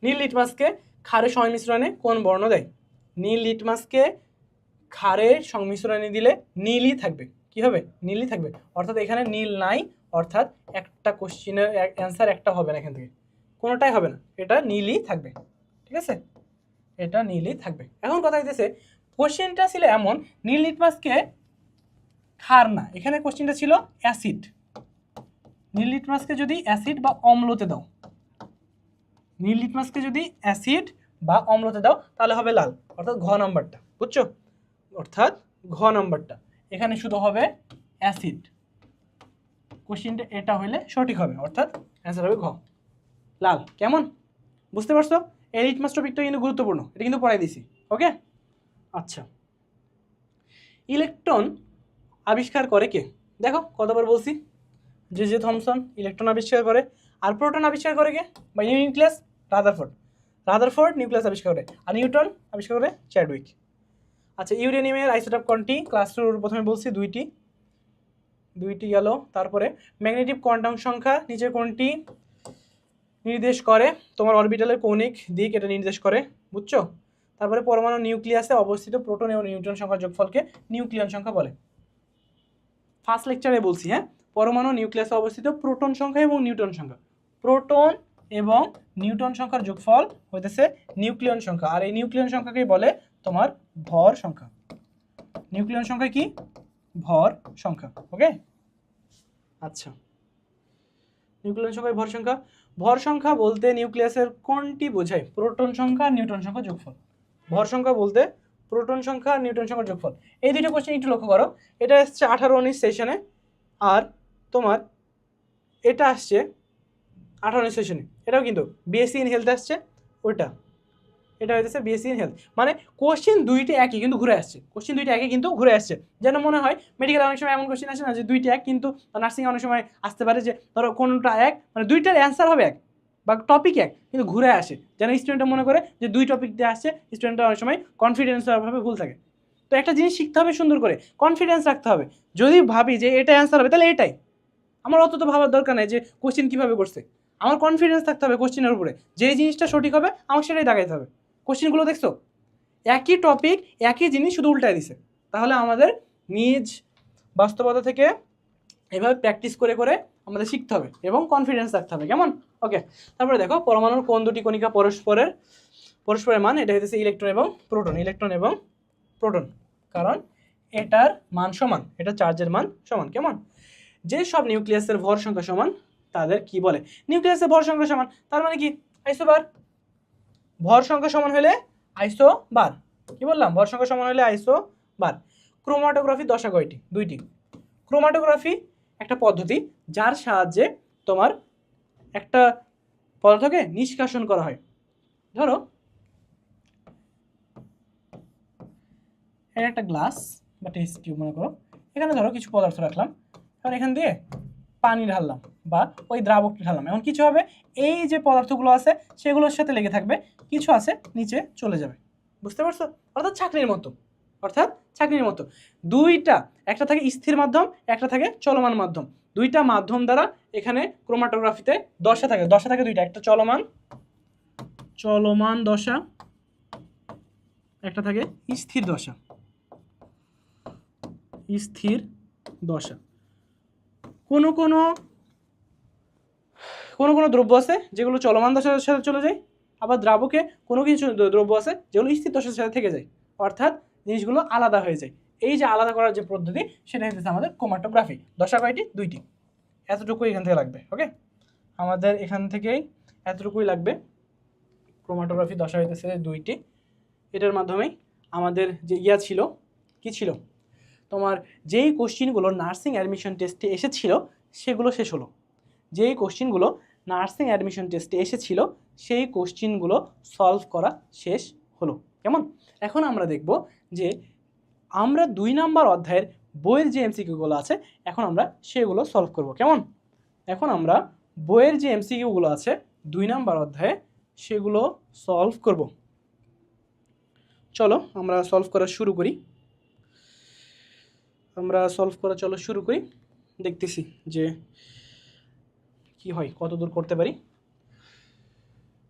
নীল লিটমাসকে ক্ষারের সংমিশ্রণে কোন বর্ণ দেয়? নীল লিটমাসকে ক্ষারের সংমিশ্রণে দিলে নীলই থাকবে। কি হবে? নীলই থাকবে। অর্থাৎ এখানে নীল নাই, অর্থাৎ একটা কোশ্চিনের অ্যান্সার একটা হবে না, এখান থেকে কোনোটাই হবে না, এটা নীলই থাকবে, ঠিক আছে? এটা নীলই থাকবে। এখন কথা হইতেছে, কোশ্চেনটা ছিল এমন, নীল লিটমাসকে ক্ষার না, এখানে কোশ্চেনটা ছিল অ্যাসিড। নীল লিটমাসকে যদি অ্যাসিড বা অম্লতে দাও, নীল লিটমাসকে যদি অ্যাসিড বা অম্লতে দাও, তাহলে হবে লাল, অর্থাৎ ঘ নাম্বারটা, বুঝছো? অর্থাৎ ঘ নাম্বারটা, এখানে শুধু হবে অ্যাসিড। কোশ্চেনটা এটা হইলে সঠিক হবে, অর্থাৎ অ্যান্সার হবে ঘ, লাল, কেমন? বুঝতে পারছো? এই লিটমাস টপিকটা কিন্তু গুরুত্বপূর্ণ, এটা কিন্তু পড়াই দিছি। ওকে, আচ্ছা। ইলেকট্রন আবিষ্কার করে কে? দেখো কতবার বলছি, জে থমসন ইলেকট্রন আবিষ্কার করে। আর প্রোটন আবিষ্কার করে কে? বা নিউক্লিয়াস? রাদারফোর্ড নিউক্লিয়াস আবিষ্কার করে। আর নিউটন আবিষ্কার করে চ্যাডউইক। আচ্ছা, ইউরেনিয়ামের আইসোটোপ কোনটি? ক্লাস 2 প্রথমে বলছি দুইটি গেল। তারপরে ম্যাগনেটিক কোয়ান্টাম সংখ্যা নিচে কোনটি নির্দেশ করে? তোমার অরবিটালের কৌণিক দিক এটা নির্দেশ করে, বুঝছো? তারপরে পরমাণু নিউক্লিয়াসে অবস্থিত প্রোটন এবং নিউট্রন সংখ্যার যোগফলকে নিউক্লিয়ন সংখ্যা বলে। ফার্স্ট লেকচারে বলছি, হ্যাঁ, পরমাণু নিউক্লিয়াসে অবস্থিত প্রোটন সংখ্যা এবং নিউট্রন সংখ্যা, প্রোটন এবং নিউট্রন সংখ্যার যোগফল হইতেছে নিউক্লিয়ন সংখ্যা। আর এই নিউক্লিয়ন সংখ্যাকেই বলে তোমার ভর সংখ্যা। নিউক্লিয়ন সংখ্যা কি? ভর সংখ্যা। ওকে, আচ্ছা, নিউক্লিয়ন সংখ্যা ভর সংখ্যা। ভর সংখ্যা বলতে নিউক্লিয়াসের কোনটি বোঝায়? প্রোটন সংখ্যা আর নিউট্রন সংখ্যা যোগফল। ভর সংখ্যা বলতে প্রোটন সংখ্যা আর নিউট্রন সংখ্যার যোগফল। এই দুটো কোশ্চেন একটু লক্ষ্য করো, এটা আসছে 18-19 সেশনে, আর তোমার এটা আসছে 18-19 সেশনে। এটাও কিন্তু বিএসসি ইন হেলথ আসছে, ওইটা এটা হইতেছে বিএসসি ইন হেলথ। মানে কোশ্চেন দুইটি একই কিন্তু ঘুরে আসছে, কোশ্চেন দুইটা একই কিন্তু ঘুরে আসছে। যেন মনে হয় মেডিকেল অনেক সময় এমন কোশ্চেন আসে না যে দুইটি এক, কিন্তু নার্সিং অনেক সময় আসতে পারে যে ধরো কোনটা এক, মানে দুইটার অ্যান্সার হবে এক বা টপিক এক, কিন্তু ঘুরে আসে, যেন স্টুডেন্টটা মনে করে যে দুই টপিক দিয়ে আসছে। স্টুডেন্টটা অনেক সময় কনফিডেন্সভাবে ভুল থাকে। তো একটা জিনিস শিখতে হবে সুন্দর করে, কনফিডেন্স রাখতে হবে। যদি ভাবি যে এটাই অ্যান্সার হবে তাহলে এটাই, আমার অত তো ভাবার দরকার নেই যে কোশ্চিন কীভাবে করছে। আমার কনফিডেন্স থাকতে হবে কোশ্চিনের উপরে, যে জিনিসটা সঠিক হবে আমাকে সেটাই দেখাইতে হবে। কোশ্চিনগুলো দেখছো একই টপিক একই জিনিস শুধু উল্টায় দিছে। তাহলে আমাদের নিজ বাস্তবতা থেকে এভাবে প্র্যাকটিস করে করে আমাদের শিখতে হবে এবং কনফিডেন্স রাখতে হবে, কেমন? ওকে, তারপরে দেখো পরমাণুর কোন দুটি কণিকা পরস্পরের মান, এটা হচ্ছে ইলেকট্রন এবং প্রোটন, কারণ এটার মান সমান, এটা চার্জের মান সমান, কেমন? যে সব নিউক্লিয়াসের ভর সংখ্যা সমান তাদের কি বলে? নিউক্লিয়াসের ভর সংখ্যা সমান, তার মানে কি আইসোবার। ভর সংখ্যা সমান হলে আইসোবার, কি বললাম? ভর সংখ্যা সমান হলে আইসোবার। ক্রোমাটোগ্রাফি দশা কয়টি? দুইটি। ক্রোমাটোগ্রাফি একটা পদ্ধতি যার সাহায্যে তোমার একটা পদার্থকে নিষ্কাশন করা হয়। ধরো এটা একটা গ্লাস বা টেস্ট টিউব মনে করো, এখানে ধরো কিছু পদার্থ রাখলাম, এবার এখান দিয়ে পানি ঢাললাম বা ওই দ্রাবকটি ঢাললাম, এমন কিছু হবে এই যে পদার্থগুলো আছে সেগুলোর সাথে লেগে থাকবে, কিছু আছে নিচে চলে যাবে, বুঝতে পারছো? অর্থাৎ ছাঁকনির মতো দুইটা, একটা থাকে স্থির মাধ্যম, একটা থাকে চলমান মাধ্যম। দুইটা মাধ্যম দ্বারা এখানে ক্রোমাটোগ্রাফিতে দশা থাকে দুইটা, একটা চলমান দশা, একটা থাকে স্থির দশা। কোনো দ্রব্য আছে যেগুলো চলমান দশার সাথে চলে যায়, আবার দ্রাবকে কোনো কিছু দ্রব্য আছে যেগুলো স্থির দশার সাথে থেকে যায়, অর্থাৎ জিনিসগুলো আলাদা হয়ে যায়। এই যে আলাদা করার যে পদ্ধতি সেটা হচ্ছে আমাদের ক্রোমাটোগ্রাফি। দশা কয়টি? দুইটি। এতটুকুই এখান থেকে লাগবে। ওকে, আমাদের এখান থেকেই এতটুকুই লাগবে। ক্রোমাটোগ্রাফি দশা হইতেছে দুইটি। এটার মাধ্যমেই আমাদের যে ছিল কি ছিল, তোমার যেই কোশ্চিনগুলো নার্সিং অ্যাডমিশন টেস্টে এসেছিল সেগুলো শেষ হলো। যেই কোশ্চিনগুলো নার্সিং অ্যাডমিশন টেস্টে এসেছিল সেই কোশ্চিনগুলো সলভ করা শেষ হলো, কেমন? এখন আমরা দেখব যে আমরা 2 নম্বর অধ্যায়ের বইয়ের যে এমসিকিউগুলো আছে এখন আমরা সেগুলো সলভ করব, কেমন? এখন আমরা বইয়ের যে এমসিকিউগুলো আছে 2 নম্বর অধ্যায়ে সেগুলো সলভ করব। চলো আমরা সলভ করা শুরু করি। দেখতেছি যে কি হয়, কত দূর করতে পারি।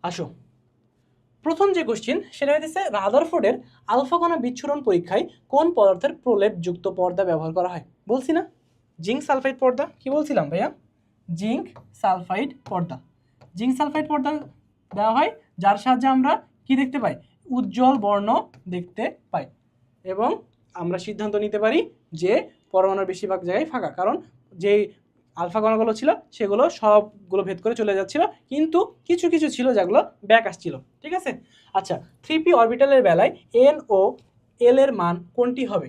আসো, প্রথম যে কোশ্চিন সেটা হচ্ছে রাদারফোর্ডের আলফা কণা বিচ্ছুরণ পরীক্ষায় কোন পদার্থের প্রলেপযুক্ত পর্দা ব্যবহার করা হয়? বলছি না জিঙ্ক সালফাইড পর্দা। কি বলছিলাম ভাইয়া? জিঙ্ক সালফাইড পর্দা দেওয়া হয়, যার সাহায্যে আমরা কি দেখতে পাই? উজ্জ্বল বর্ণ দেখতে পাই এবং আমরা সিদ্ধান্ত নিতে পারি যে পরমাণুর বেশিরভাগ জায়গায় ফাঁকা, কারণ যেই আলফা কণাগুলো ছিল সেগুলো সবগুলো ভেদ করে চলে যাচ্ছিল, কিন্তু কিছু কিছু ছিল যেগুলো ব্যাক আসছিল, ঠিক আছে? আচ্ছা, 3p অরবিটালের বেলায় n ও l এর মান কোনটি হবে?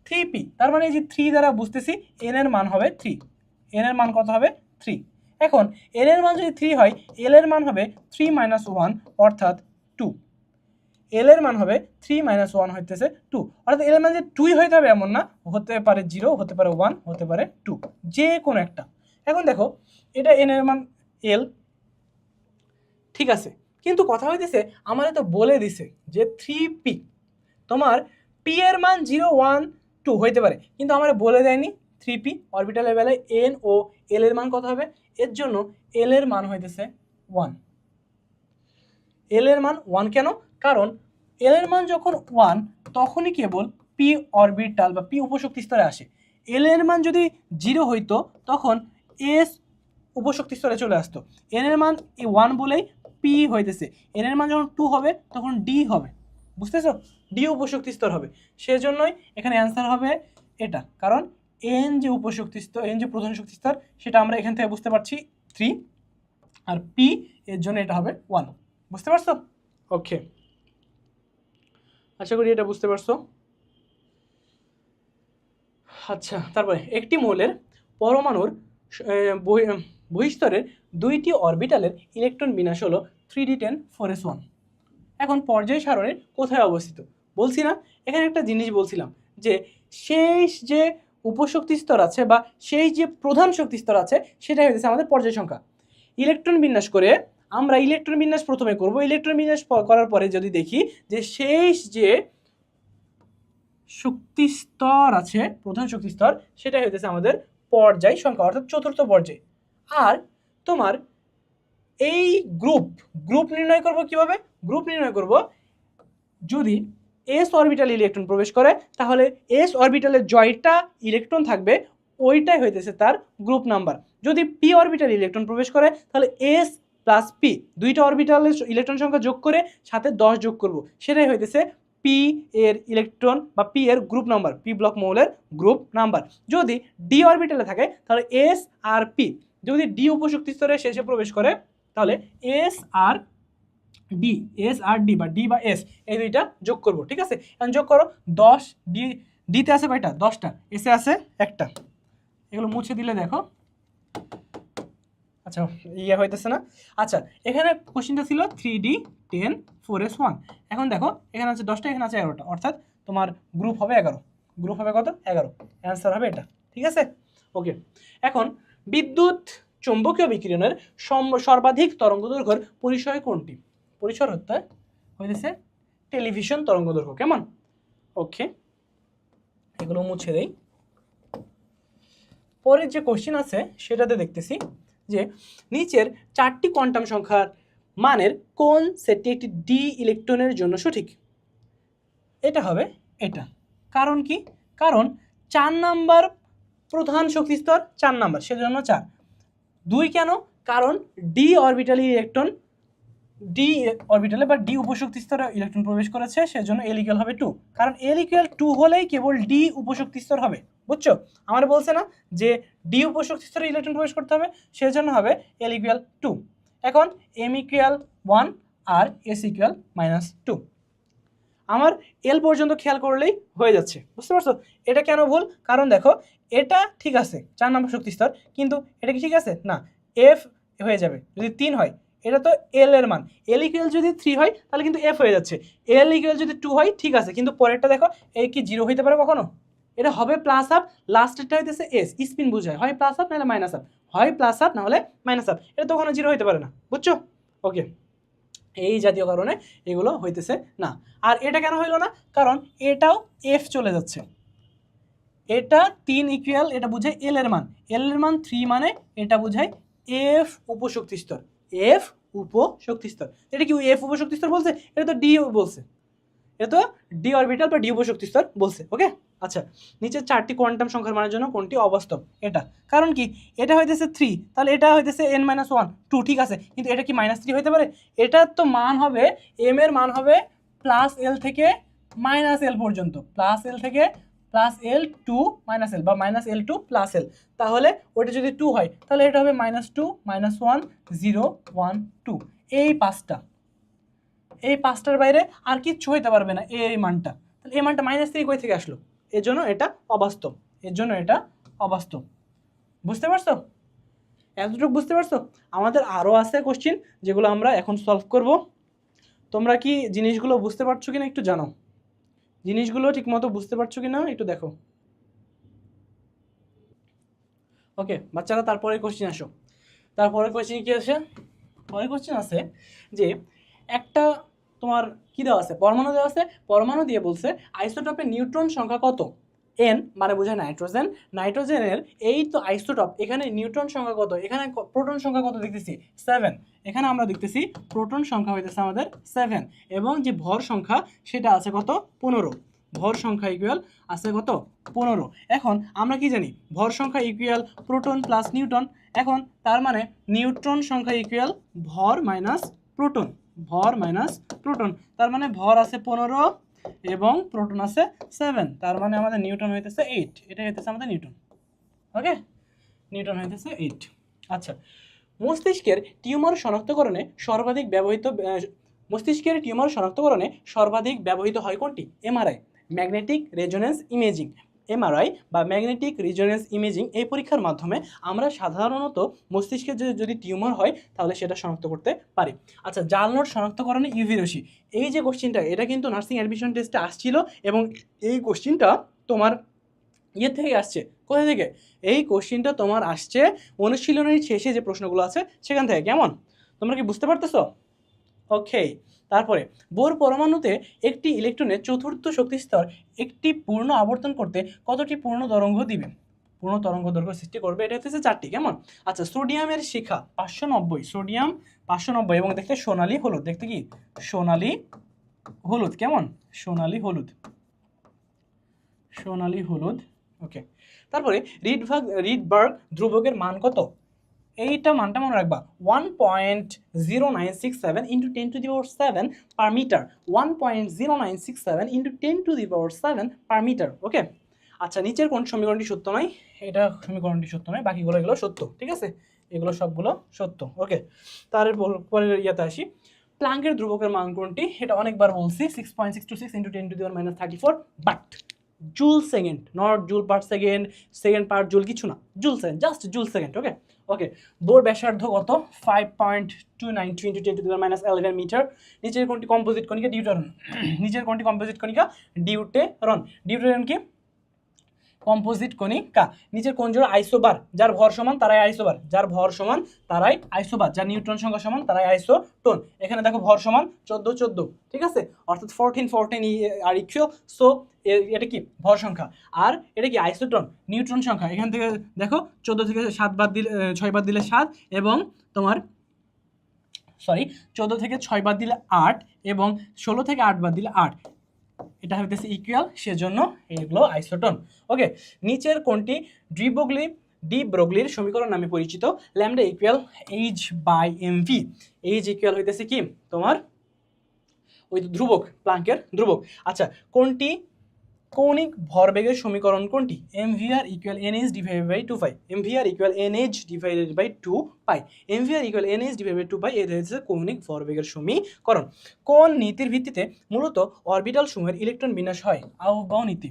3p, তার মানে এই যে 3 দ্বারা বুঝতেছি n এর মান হবে 3, n এর মান কত হবে? 3। এখন n এর মান যদি 3 হয় l এর মান হবে 3 - 1 অর্থাৎ 2। l এর মান হবে 3 - 1 হইতেছে 2, অর্থাৎ l এর মান যে 2 হইতে হবে এমন না, হতে পারে 0, হতে পারে 1, হতে পারে 2, যে কোনো একটা। এখন দেখো এটা n এর মান l, ঠিক আছে, কিন্তু কথা হইতেছে আমাদের তো বলে দিছে যে 3p, তোমার p এর মান 0, 1, 2 হইতে পারে, কিন্তু আমার বলে দেয়নি 3p অরবিটালের বেলায় n ও l এর মান কত হবে। এর জন্য l এর মান হইতেছে 1। l এর মান 1 কেন? কারণ l এর মান যখন 1 তখনই কেবল p অরবিটাল বা p উপশক্তি স্তরে আসে। l এর মান যদি 0 হইতো তখন s উপশক্তি স্তরে চলে আসতো। n এর মান 1 বলেই p হইতেছে, n এর মান যখন 2 হবে তখন d হবে, বুঝতেছো? d উপশক্তি স্তর হবে, সেজন্যই এখানে অ্যান্সার হবে এটা, কারণ n যে উপশক্তি স্তর, n যে প্রধান শক্তি স্তর সেটা আমরা এখান থেকে বুঝতে পারছি 3, আর p এর জন্য এটা হবে 1, বুঝতে পারছো? ওকে, আশা করি এটা বুঝতে পারছো। আচ্ছা, তারপরে একটি মৌলের পরমাণুর বহিস্তরের 2টি অরবিটালের ইলেকট্রন বিন্যাস হলো 3d10 4s1। এখন পর্যায় সারণীর কোথায় অবস্থিত? বলছি না, এখানে একটা জিনিস বলছিলাম যে শেষ যে উপশক্তি স্তর আছে বা সেই যে প্রধান শক্তি স্তর আছে সেটাই হচ্ছে আমাদের পর্যায় সংখ্যা। ইলেকট্রন বিন্যাস করে আমরা ইলেকট্রন বিন্যাস প্রথমে করব, ইলেকট্রন বিন্যাস করার পরে যদি দেখি যে শেষ যে শক্তি স্তর আছে, প্রধান শক্তি স্তর, সেটাই হইতেছে আমাদের পর্যায় সংখ্যা অর্থাৎ চতুর্থ পর্যায়। আর তোমার এই গ্রুপ নির্ণয় করব কিভাবে? গ্রুপ নির্ণয় করব যদি এস অরবিটালে ইলেকট্রন প্রবেশ করে তাহলে এস অরবিটালে জয়টা ইলেকট্রন থাকবে ওইটাই হইতেছে তার গ্রুপ নাম্বার। যদি পি অরবিটালে ইলেকট্রন প্রবেশ করে তাহলে এস প্লাস পি দুইটা অরবিটালের ইলেকট্রন সংখ্যা যোগ করে সাথে 10 যোগ করব, সেটাই হইতেছে পি এর ইলেকট্রন বা পি এর গ্রুপ নাম্বার, পি ব্লক মৌলের গ্রুপ নাম্বার। যদি ডি অরবিটালে থাকে তাহলে এস আর পি, যদি ডি উপশক্তি স্তরে শেষে প্রবেশ করে তাহলে এস আর ডি বা ডি বা এস এই দুইটা যোগ করব। ঠিক আছে, এখন যোগ করো 10, ডিতে আছে কয়টা? 10টা, এসে আছে একটা। এগুলো মুছে দিলে দেখো, আচ্ছা ইয়ে হইতেছে না। আচ্ছা এখানে কোশ্চেনটা ছিল 3D 10 4s1, এখন দেখো এখানে আছে 10টা, এখানে আছে 11টা, অর্থাৎ তোমার গ্রুপ হবে 11। গ্রুপ হবে কত? 11। অ্যান্সার হবে এটা। ঠিক আছে, ওকে। এখন বিদ্যুৎ চৌম্বকীয় বিকিরণের সর্বাধিক তরঙ্গদৈর্ঘ্যের পরিসর কোনটি? পরিসর হইতেছে টেলিভিশন তরঙ্গদৈর্ঘ্য। কেমন? ওকে, এগুলো মুছে দেই। পরের যে কোশ্চেন আছে সেটাতে দেখতেছি যে নিচের 4টি কোয়ান্টাম সংখ্যার মানের কোন সেটটি একটি ডি ইলেকট্রনের জন্য সঠিক? এটা হবে এটা। কারণ কি? কারণ 4 নাম্বার প্রধান শক্তি স্তর, 4 নাম্বার, সেজন্য 4। 2 কেন? কারণ ডি অরবিটালে ইলেকট্রন, ডি অরবিটালে বা ডি উপশক্তি স্তরে ইলেকট্রন প্রবেশ করেছে, সেজন্য এল ইকুয়াল হবে 2। কারণ এল ইকুয়াল 2 হলেই কেবল ডি উপশক্তি স্তর হবে। বুঝছো? আমার বলছে না যে ডি উপশক্তি স্তরে ইলেকট্রন প্রবেশ করতে হবে, সেজন্য হবে এল ইকুয়াল 2। এখন এম ইকুয়াল 1 আর এস ইকুয়াল -2। আমার এল পর্যন্ত খেয়াল করলেই হয়ে যাচ্ছে, বুঝতে পারছো? এটা কেন ভুল? কারণ দেখো এটা ঠিক আছে 4 নম্বর শক্তি স্তর, কিন্তু এটা কি ঠিক আছে না? এফ হয়ে যাবে যদি 3 হয়। এটা তো এল এর মান, এল ইকুয়াল যদি 3 হয় তাহলে কিন্তু এফ হয়ে যাচ্ছে। এল ইকুয়াল যদি 2 হয় ঠিক আছে, কিন্তু পরেরটা দেখো এই কি 0 হইতে পারে কখনো? এটা হবে প্লাস আপ, লাস্টেরটা হইতেছে এস, স্পিন বুঝায়, হয় প্লাস আপ নাহলে মাইনাস আপ, হয় প্লাস আপ না হলে মাইনাস আপ। এটা তো কখনো 0 হইতে পারে না, বুঝছো? ওকে, এই জাতীয় কারণে এগুলো হইতেছে না। আর এটা কেন হইলো না? কারণ এটাও এফ চলে যাচ্ছে। এটা 3 ইকুয়াল, এটা বোঝায় এল এর মান, এল এর মান 3 মানে এটা বোঝায় এফ উপশক্তি স্তর, এফ উপশক্তি স্তর। এটা কি এফ উপশক্তি স্তর বলছে? এটা তো ডি বলছে, এটা তো ডি অরবিটাল বা ডি উপশক্তি স্তর বলছে। ওকে, আচ্ছা নিচের 4টি কোয়ান্টাম সংখ্যার মানের জন্য কোনটি অবাস্তব? এটা কারণ কি? এটা হইতেছে 3, তাহলে এটা হইতেছে n-1 2, ঠিক আছে, কিন্তু এটা কি -3 হইতে পারে? এটার তো মান হবে, এম এর মান হবে প্লাস এল থেকে মাইনাস এল পর্যন্ত, প্লাস এল থেকে plus L two minus L বা minus L two plus L. তাহলে ওটা যদি 2 হয় তাহলে এটা হবে -2 -1 0 1 2। এই 5টা, এই 5টার বাইরে আর কিচ্ছু হইতে পারবে না এই মানটা। তাহলে এই মানটা -3 কই থেকে আসলো? এর জন্য এটা অবাস্তব, এর জন্য এটা অবাস্তব। বুঝতে পারছো? এতটুকু বুঝতে পারছো? আমাদের আরও আছে কোশ্চেন যেগুলো আমরা এখন সলভ করব। তোমরা কি জিনিসগুলো বুঝতে পারছো কিনা একটু জানাও। জিনিসগুলো ঠিকমতো বুঝতে পারছো কিনা একটু দেখো। ওকে বাচ্চারা, তারপরে কোশ্চেন আসো। তারপরে কোশ্চেন কি আছে? পরের কোশ্চেন আছে যে একটা তোমার কি দেওয়া আছে, পরমাণু দেওয়া আছে, পরমাণু দিয়ে বলছে আইসোটপের নিউট্রন সংখ্যা কত? এন মানে বোঝায় নাইট্রোজেন, নাইট্রোজেনের এই তো আইসোটপ, এখানে নিউট্রন সংখ্যা কত? এখানে প্রোটন সংখ্যা কত দেখতেছি? 7। এখানে আমরা দেখতেছি প্রোটন সংখ্যা হইতেছে আমাদের 7, এবং যে ভর সংখ্যা সেটা আছে কত? 15। ভর সংখ্যা ইকুয়াল আছে কত? 15। এখন আমরা কি জানি? ভর সংখ্যা ইকুয়াল প্রোটন প্লাস নিউটন। এখন তার মানে নিউট্রন সংখ্যা ইকুয়াল ভর মাইনাস প্রোটন, ভর মাইনাস প্রোটন। তার মানে ভর আছে 15 এবং প্রোটন আছে 7, তার মানে আমাদের নিউটন হইতেছে 8। এটা হইতেছে আমাদের নিউটন। ওকে, নিউটন হইতেছে 8। আচ্ছা, মস্তিষ্কের টিউমার শনাক্তকরণে সর্বাধিক ব্যবহৃত হয় কোনটি? MRI, magnetic resonance imaging. MRI বা ম্যাগনেটিক রেজোনেন্স ইমেজিং এই পরীক্ষার মাধ্যমে আমরা সাধারণত মস্তিষ্কে যদি টিউমার হয় তাহলে সেটা শনাক্ত করতে পারি। আচ্ছা, জাল নোট শনাক্তকরণে ইউভি রশ্মি, এই যে কোশ্চিনটা, এটা কিন্তু নার্সিং অ্যাডমিশন টেস্টে আসছিল, এবং এই কোশ্চিনটা তোমার থেকে আসছে। কোথা থেকে? এই কোশ্চিনটা তোমার আসছে অনুশীলনের শেষে যে প্রশ্নগুলো আছে সেখান থেকে। কেমন? তোমরা কি বুঝতে পারতেছো? ওকে, তারপরে বোর পরমাণুতে একটি ইলেকট্রনের চতুর্থ শক্তি স্তর একটি পূর্ণ আবর্তন করতে কতটি পূর্ণ তরঙ্গ দিবে, পূর্ণ তরঙ্গ দৈর্ঘ্য সৃষ্টি করবে? এটা হচ্ছে 4টি। কেমন? আচ্ছা, সোডিয়ামের শিখা 590, সোডিয়াম 590 এবং দেখতে সোনালী হলুদ, দেখতে কি সোনালী হলুদ, কেমন সোনালী হলুদ, সোনালী হলুদ। ওকে, তারপরে রিডবার্গ ধ্রুবকের মান কত? এইটা মানটা মনে রাখবা 1.0967 into 10 to the power 7 per metre, 1.0967 into 10 to the power 7 per metre. Okay, আচ্ছা, নিচের কোন সমীকরণটি সত্য নয়? এটা সমীকরণটি সত্য নয়, বাকিগুলো এগুলো সত্য, ঠিক আছে, এগুলো সবগুলো সত্য। ওকে, তারপরে ইয়াতে আসি, প্লাঙ্কের ধ্রুবকের মান কোনটি? এটা অনেকবার বলছি, 6.626 into 10 to the power minus 34, but joule second, not joule per second, second per joule কিছু না, joule second, just joule second. Okay okay, Bohr ব্যাসার্ধ কত? 5.292 into 10 to the power minus 11 metre. নিচের কোনটি কম্পোজিট কণিকা? ডিউটেরন। নিচের কোনটি composite কণিকা? ডিউটেরন। ডিউটেরন কি? কম্পোজিট কণিকা। নিচের কোন জোড়া আইসোবার? যার ভর সমান তারাই আইসোবার, যার ভর সমান তারাই আইসোবার, যার নিউট্রন সংখ্যা সমান তারাই আইসোটোন। এখানে দেখো ভর সমান 14 14, ঠিক আছে, অর্থাৎ 14 14 আর ইকুয়াল, সো এটা কি ভর সংখ্যা, আর এটা কি আইসোটোন নিউট্রন সংখ্যা। এখান থেকে দেখো 14 থেকে 7 বাদ দিলে 6 বাদ দিলে 7, এবং তোমার 14 থেকে 6 বাদ দিলে 8, এবং 16 থেকে 8 বাদ দিলে 8, এটা হইতেছে ইকুয়াল, সেজন্য এগুলো আইসোটোন। ওকে, নিচের কোনটি ডি ব্রগলির সমীকরণ নামে পরিচিত? Lambda equal h/mv। H equal হইতেছে কি তোমার ওই ধ্রুবক, প্লাঙ্কের ধ্রুবক। আচ্ছা, কোনটি কৌণিক ভরবেগের সমীকরণ কোনটি? mvr equal nh divided by 2 pi, mvr equal nh divided by 2 pi, mvr equal nh divided by 2 pi, এটা হচ্ছে কৌণিক ভরবেগের সমীকরণ। কোন নীতির ভিত্তিতে মূলত অরবিটাল সমূহের ইলেকট্রন বিন্যাস হয়? আউফবাউ নীতি।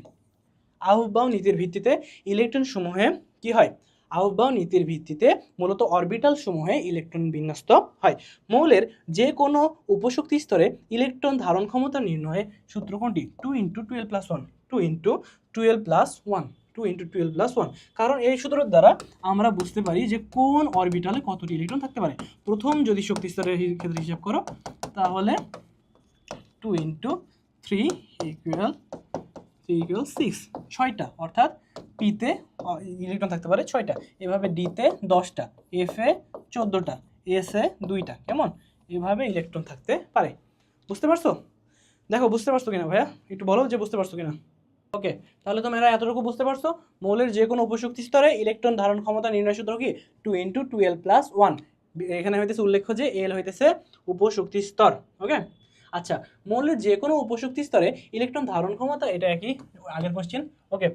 আউফবাউ নীতির ভিত্তিতে ইলেকট্রন সমূহে কি হয়? আউফবাউ নীতির ভিত্তিতে মূলত অরবিটাল সমূহে ইলেকট্রন বিন্যস্ত হয়। মৌলের যে কোনো উপশক্তি স্তরে ইলেকট্রন ধারণ ক্ষমতা নির্ণয়ে সূত্র কোনটি? 2 into 12 plus 1, 2 into 12 plus 1, 2 into 12 plus 1। কারণ এই সূত্রের দ্বারা আমরা বুঝতে পারি যে কোন অরবিটালে কতটি ইলেকট্রন থাকতে পারে। প্রথম যদি শক্তি স্তরের ক্ষেত্রে হিসাব করো, তাহলে 2 ইন্টু 3 ইকুয়াল 6, 6টা, অর্থাৎ পিতে ইলেকট্রন থাকতে পারে 6টা, এভাবে ডিতে 10টা, এফে 14টা, এসে 2টা, কেমন এভাবে ইলেকট্রন থাকতে পারে। বুঝতে পারছো? দেখো বুঝতে পারছো কিনা ভাইয়া, একটু বলো যে বুঝতে পারছো কিনা। ওকে, তাহলে তোমরা এতটুকু বুঝতে পারছো, মৌলের যে কোনো উপশক্তি স্তরে ইলেকট্রন ধারণ ক্ষমতা নির্ণয় সূত্র কি? 2 ইন্টু 12 প্লাস 1। এখানে হইতেছে উল্লেখ্য যে এল হইতেছে উপশক্তি স্তর। ওকে, আচ্ছা, মৌলের যে কোনো উপশক্তি স্তরে ইলেকট্রন ধারণ ক্ষমতা, এটা একই আগের কোশ্চেন। ওকে,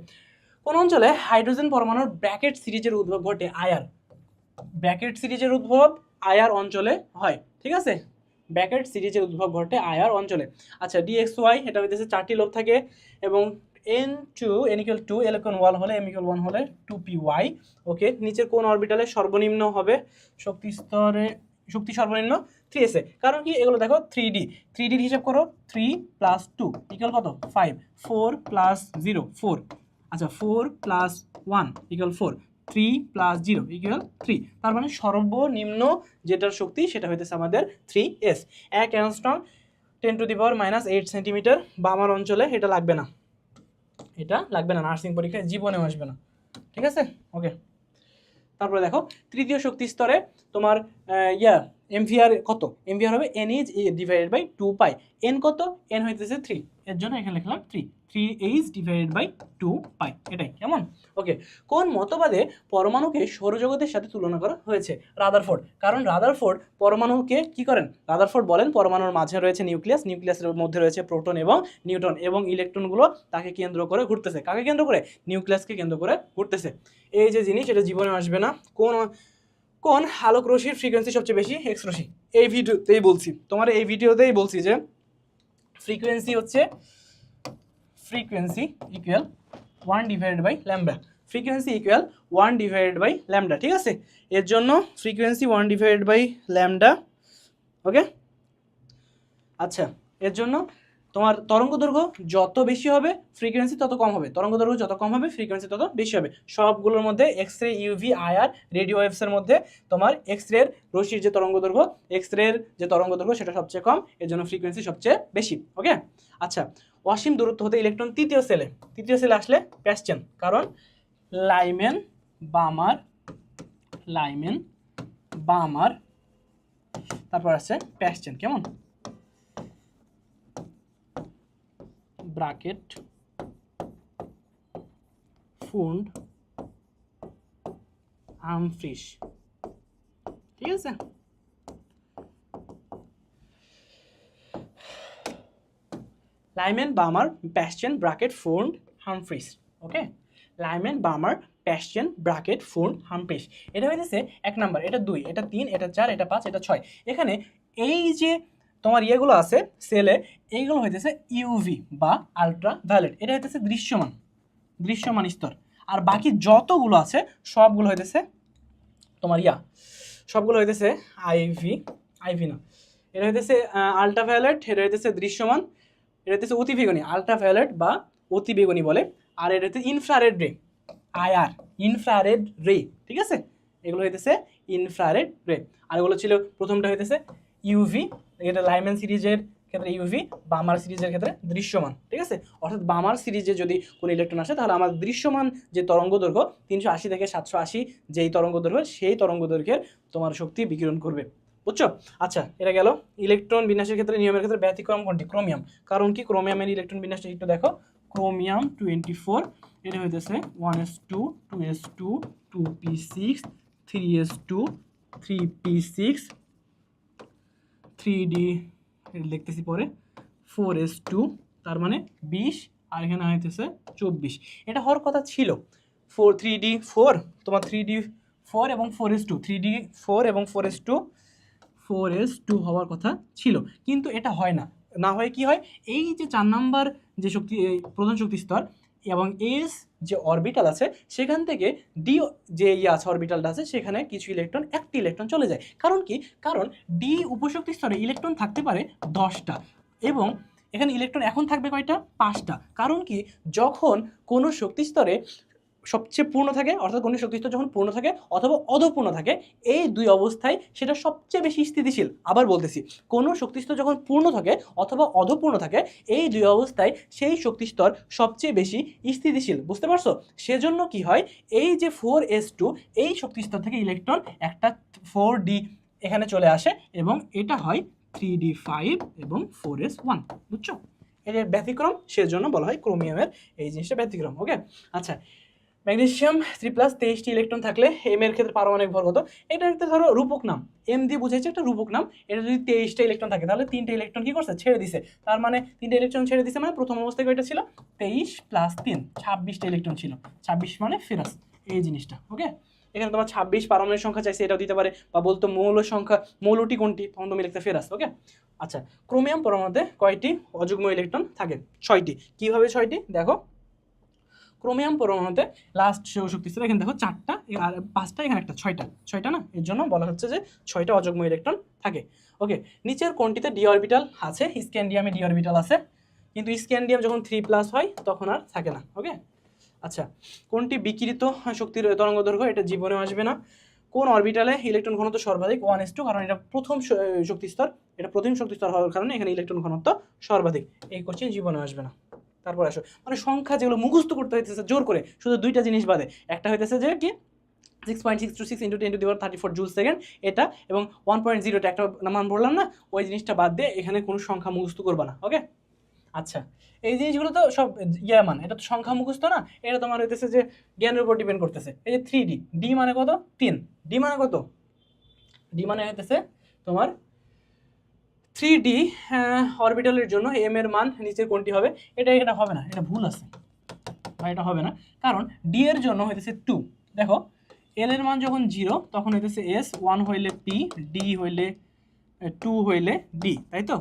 কোন অঞ্চলে হাইড্রোজেন পরমাণুর ব্র্যাকেট সিরিজের উদ্ভব ঘটে? আয়ার। ব্র্যাকেট সিরিজের উদ্ভব আয়ার অঞ্চলে হয়, ঠিক আছে, ব্র্যাকেট সিরিজের উদ্ভব ঘটে আয়ার অঞ্চলে। আচ্ছা, DXY এটা হইতেছে 4টি লোব থাকে, এবং n2 n equal 2, l equal 1 হলে, m equal 1 হলে 2py। ওকে, নিচের কোন অরবিটালে সর্বনিম্ন হবে শক্তি স্তরে শক্তি সর্বনিম্ন? 3s এ। কারণ কি? এগুলো দেখো 3D হিসাব করো, 3 প্লাস 2 ইকুয়াল কত? 5, 4 প্লাস 0 4, আচ্ছা 4 প্লাস 1 ইকুয়াল 4, 3 প্লাস 0 ইকুয়াল 3। তার মানে সর্বনিম্ন যেটার শক্তি সেটা হইতেছে আমাদের 3s। 1 angstrom 10 to the power minus 8 centimetre. Balmer অঞ্চলে এটা লাগবে না, এটা লাগবে না, নার্সিং পরীক্ষায় জীবনেও আসবে না, ঠিক আছে। ওকে, তারপরে দেখো তৃতীয় শক্তি স্তরে তোমার এমভিআর কত? এমভিআর হবে NH divided by 2 pi. N কত? এন হইতেছে 3, এর জন্য এখানে লিখলাম 3H ডিভাইডেড বাই 2 পাই, এটাই, কেমন। ওকে, কোন মতবাদে পরমাণুকে সৌরজগতের সাথে তুলনা করা হয়েছে? রাদারফোর্ড। কারণ রাদারফোর্ড পরমাণুকে কি করেন? রাদারফোর্ড বলেন পরমাণুর মাঝে রয়েছে নিউক্লিয়াস, নিউক্লিয়াসের মধ্যে রয়েছে প্রোটন এবং নিউট্রন, এবং ইলেকট্রনগুলো তাকে কেন্দ্র করে ঘুরতেছে। কাকে কেন্দ্র করে? নিউক্লিয়াসকে কেন্দ্র করে ঘুরতেছে। এই যে জিনিস, এটা জীবনে আসবে না। কোন আলোক রশ্মির ফ্রিকোয়েন্সি সবচেয়ে বেশি? এক্স রশ্মি। এই ভিডিওতেই বলছি, তোমার এই ভিডিওতেই বলছি যে ফ্রিকোয়েন্সি হচ্ছে frequency equal 1 divided by lambda, frequency equal 1 divided by lambda, ঠিক আছে। এর জন্য frequency 1 divided by lambda. Okay, আচ্ছা, এর জন্য তোমার তরঙ্গ দৈর্ঘ্য যত বেশি হবে ফ্রিকোয়েন্সি তত কম হবে, তরঙ্গ দৈর্ঘ্য যত কম হবে ফ্রিকোয়েন্সি তত বেশি হবে। সবগুলোর মধ্যে X ray, UV, IR, radio ওয়েভসের মধ্যে তোমার এক্স রের রশ্মির যে তরঙ্গ দৈর্ঘ্য, এক্স রের যে তরঙ্গ দৈর্ঘ্য সেটা সবচেয়ে কম, এর জন্য ফ্রিকোয়েন্সি সবচেয়ে বেশি। ওকে, আচ্ছা, অসীম দূরত্ব হতে ইলেকট্রন তৃতীয় সেলে আসলে প্যাসচেন, কারণ লাইমেন বামার তারপর আছে প্যাসচেন, কেমন ব্র্যাকেট ফুন্ড হামফ্রিস, ঠিক আছে। Lyman Balmer Paschen Brackett Pfund Humphreys. Okay, Lyman Balmer Paschen Brackett Pfund Humphreys, এটা হইতেছে 1 নাম্বার, এটা 2, এটা 3, এটা 4, এটা 5, এটা 6। এখানে এই যে তোমার ইয়েগুলো আছে সেলে, এইগুলো হইতেছে ইউভি বা আলট্রা ভায়োলেট, এটা হইতেছে দৃশ্যমান স্তর। আর বাকি যতগুলো আছে সবগুলো হইতেছে তোমার সবগুলো হইতেছে আইভি না, এটা হইতেছে আলট্রা ভায়োলেট, এটা হইতেছে দৃশ্যমান, এটা হচ্ছে অতিবেগুনি, আলট্রাভায়োলেট বা অতিবেগুনি বলে। আর এটা হচ্ছে ইনফ্রারেড রে, আইআর, ইনফ্রারেড রে, ঠিক আছে। এগুলো হইতেছে ইনফ্রারেড রে। আর এগুলো ছিল, প্রথমটা হইতেছে ইউভি, এটা লাইমেন সিরিজের ক্ষেত্রে ইউভি, বামার সিরিজের ক্ষেত্রে দৃশ্যমান, ঠিক আছে। অর্থাৎ বামার সিরিজে যদি কোনো ইলেকট্রন আসে তাহলে আমার দৃশ্যমান যে তরঙ্গ দৈর্ঘ্য 380 থেকে 780 যেই তরঙ্গ দৈর্ঘ্য, সেই তরঙ্গ দৈর্ঘ্যের তোমার শক্তি বিকিরণ করবে, বুঝছো। আচ্ছা, এটা গেল ইলেকট্রন বিন্যাসের ক্ষেত্রে নিয়মের ক্ষেত্রে ব্যতিক্রম কোনটি? ক্রোমিয়াম। কারণ কি ক্রোমিয়ামের ইলেকট্রন বিন্যাসটা একটু দেখো, ক্রোমিয়াম 24, এটা হইতেছে 1s2 2s2 2p6 3s2 3p6 3d, এটা লিখতেছি পরে 4s2, তার মানে 20, আর এখানে হইতেছে 24। এটা হওয়ার কথা ছিল 3d4, তোমার 3d4 এবং 4s2, 3d4 এবং 4s2 হওয়ার কথা ছিল, কিন্তু এটা হয় না। না হয় কি হয়, এই যে 4 নাম্বার যে শক্তি, প্রধান শক্তি স্তর এবং এস যে অরবিটাল আছে, সেখান থেকে ডি যে আছে অরবিটালটা আছে, সেখানে কিছু ইলেকট্রন, একটি ইলেকট্রন চলে যায়। কারণ কি? কারণ ডি উপশক্তি স্তরে ইলেকট্রন থাকতে পারে 10টা, এবং এখানে ইলেকট্রন এখন থাকবে কয়টা? 5টা। কারণ কি, যখন কোনো শক্তি স্তরে সবচেয়ে পূর্ণ থাকে, অর্থাৎ কোনো শক্তি স্তর যখন পূর্ণ থাকে অথবা অধপূর্ণ থাকে, এই দুই অবস্থায় সেটা সবচেয়ে বেশি স্থিতিশীল। আবার বলতেছি, কোনো শক্তি স্তর যখন পূর্ণ থাকে অথবা অধপূর্ণ থাকে, এই দুই অবস্থায় সেই শক্তি স্তর সবচেয়ে বেশি স্থিতিশীল, বুঝতে পারছো? সেজন্য কি হয়, এই যে 4s2, এই শক্তি স্তর থেকে ইলেকট্রন একটা 4d এখানে চলে আসে, এবং এটা হয় 3d5 এবং 4s1, বুঝছো? এটা ব্যতিক্রম, সেজন্য বলা হয় ক্রোমিয়ামের এই জিনিসটা ব্যতিক্রম। ওকে, আচ্ছা, ম্যাগনেসিয়াম 3+ 23টি ইলেকট্রন থাকলে এম এর ক্ষেত্রে পারমাণবিক ভর কত? এটা একটা ধরো রূপক নাম, এম দিয়ে বুঝাইছে একটা রূপক নাম। এটা যদি 23টা ইলেকট্রন থাকে তাহলে 3টে ইলেকট্রন কি করছে? ছেড়ে দিছে। তার মানে 3টে ইলেকট্রন ছেড়ে দিছে, মানে প্রথম অবস্থায় কয়টা ছিল? 23 + 3, 26টা ইলেকট্রন ছিল। 26 মানে ফেরাস, এই জিনিসটা। ওকে, এখানে তোমার 26 পারমাণবিক সংখ্যা চাইছে, এটাও দিতে পারে, বা বলতো মৌল সংখ্যা, মৌলটি কোনটি, তখন তুমি লিখতে ফেরাস। ওকে, আচ্ছা, ক্রোমিয়াম পরমাণুতে কয়টি অযুগ্ম ইলেকট্রন থাকে? 6টি। কিভাবে 6টি? দেখো, ক্রোমিয়াম পরমাণুতে লাস্ট শক্তি স্তর, এখানে দেখো 4টা আর 5টা, এখানে একটা, 6টা না, এর জন্য বলা হচ্ছে যে 6টা অযুগ্ম ইলেকট্রন থাকে। ওকে, নিচের কোনটিতে ডি অরবিটাল আছে? স্ক্যান্ডিয়ামে ডি অরবিটাল আছে, কিন্তু স্ক্যান্ডিয়াম যখন 3+ হয় তখন আর থাকে না। ওকে, আচ্ছা, কোনটি বিকিরিত শক্তির তরঙ্গ দৈর্ঘ্য? এটা জীবনেও আসবে না। কোন অরবিটালে ইলেকট্রন ঘনত্ব সর্বাধিক? 1s2, কারণ এটা প্রথম শক্তি স্তর, এটা প্রথম শক্তি স্তর হওয়ার কারণে এখানে ইলেকট্রন ঘনত্ব সর্বাধিক। এই কোশ্চেন জীবনে আসবে না। তারপর আসো, মানে সংখ্যা যেগুলো মুখস্থ করতে হইতেছে জোর করে, শুধু 2টা জিনিস বাদে। একটা হইতেছে যে কি 6.626 × 10⁻34 জুল সেকেন্ড, এটা, এবং 1.0টা একটা মান বললাম না, ওই জিনিসটা বাদ দিয়ে এখানে কোনো সংখ্যা মুখস্থ করবা না। ওকে, আচ্ছা, এই জিনিসগুলো তো সব মান, এটা তো সংখ্যা মুখস্থ না, এটা তোমার হইতেছে যে জ্ঞানের উপর ডিপেন্ড করতেছে। এই যে 3D, ডি মানে কত? 3, ডি মানে কত? ডি মানে হইতেছে তোমার 3D অরবিটালের জন্য এম এর মান নিচের কোনটি হবে? এটা হবে না, এটা ভুল আছে, বা এটা হবে না, কারণ ডি এর জন্য হইতেছে 2। দেখো, এল এর মান যখন 0 তখন হইতেছে এস, 1 হইলে পি, ডি হইলে 2 হইলে ডি, তাই তো?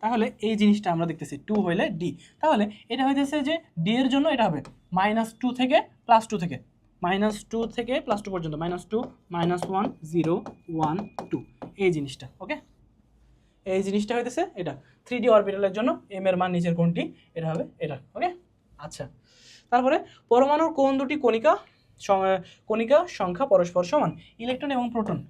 তাহলে এই জিনিসটা আমরা দেখতেছি 2 হইলে ডি, তাহলে এটা হইতেছে যে ডি এর জন্য এটা হবে -2 থেকে +2 থেকে, -2 থেকে +2 পর্যন্ত, -2 -1 0 1 2, এই জিনিসটা। ওকে, এই জিনিসটা হইতেছে এটা 3D অরবিটালের জন্য এম এর মান নিচের কোনটি, এটা হবে এটা। ওকে, আচ্ছা তারপরে পরমাণুর কোন দুটি কণিকা সংখ্যা পরস্পর সমান? ইলেকট্রন এবং প্রোটন।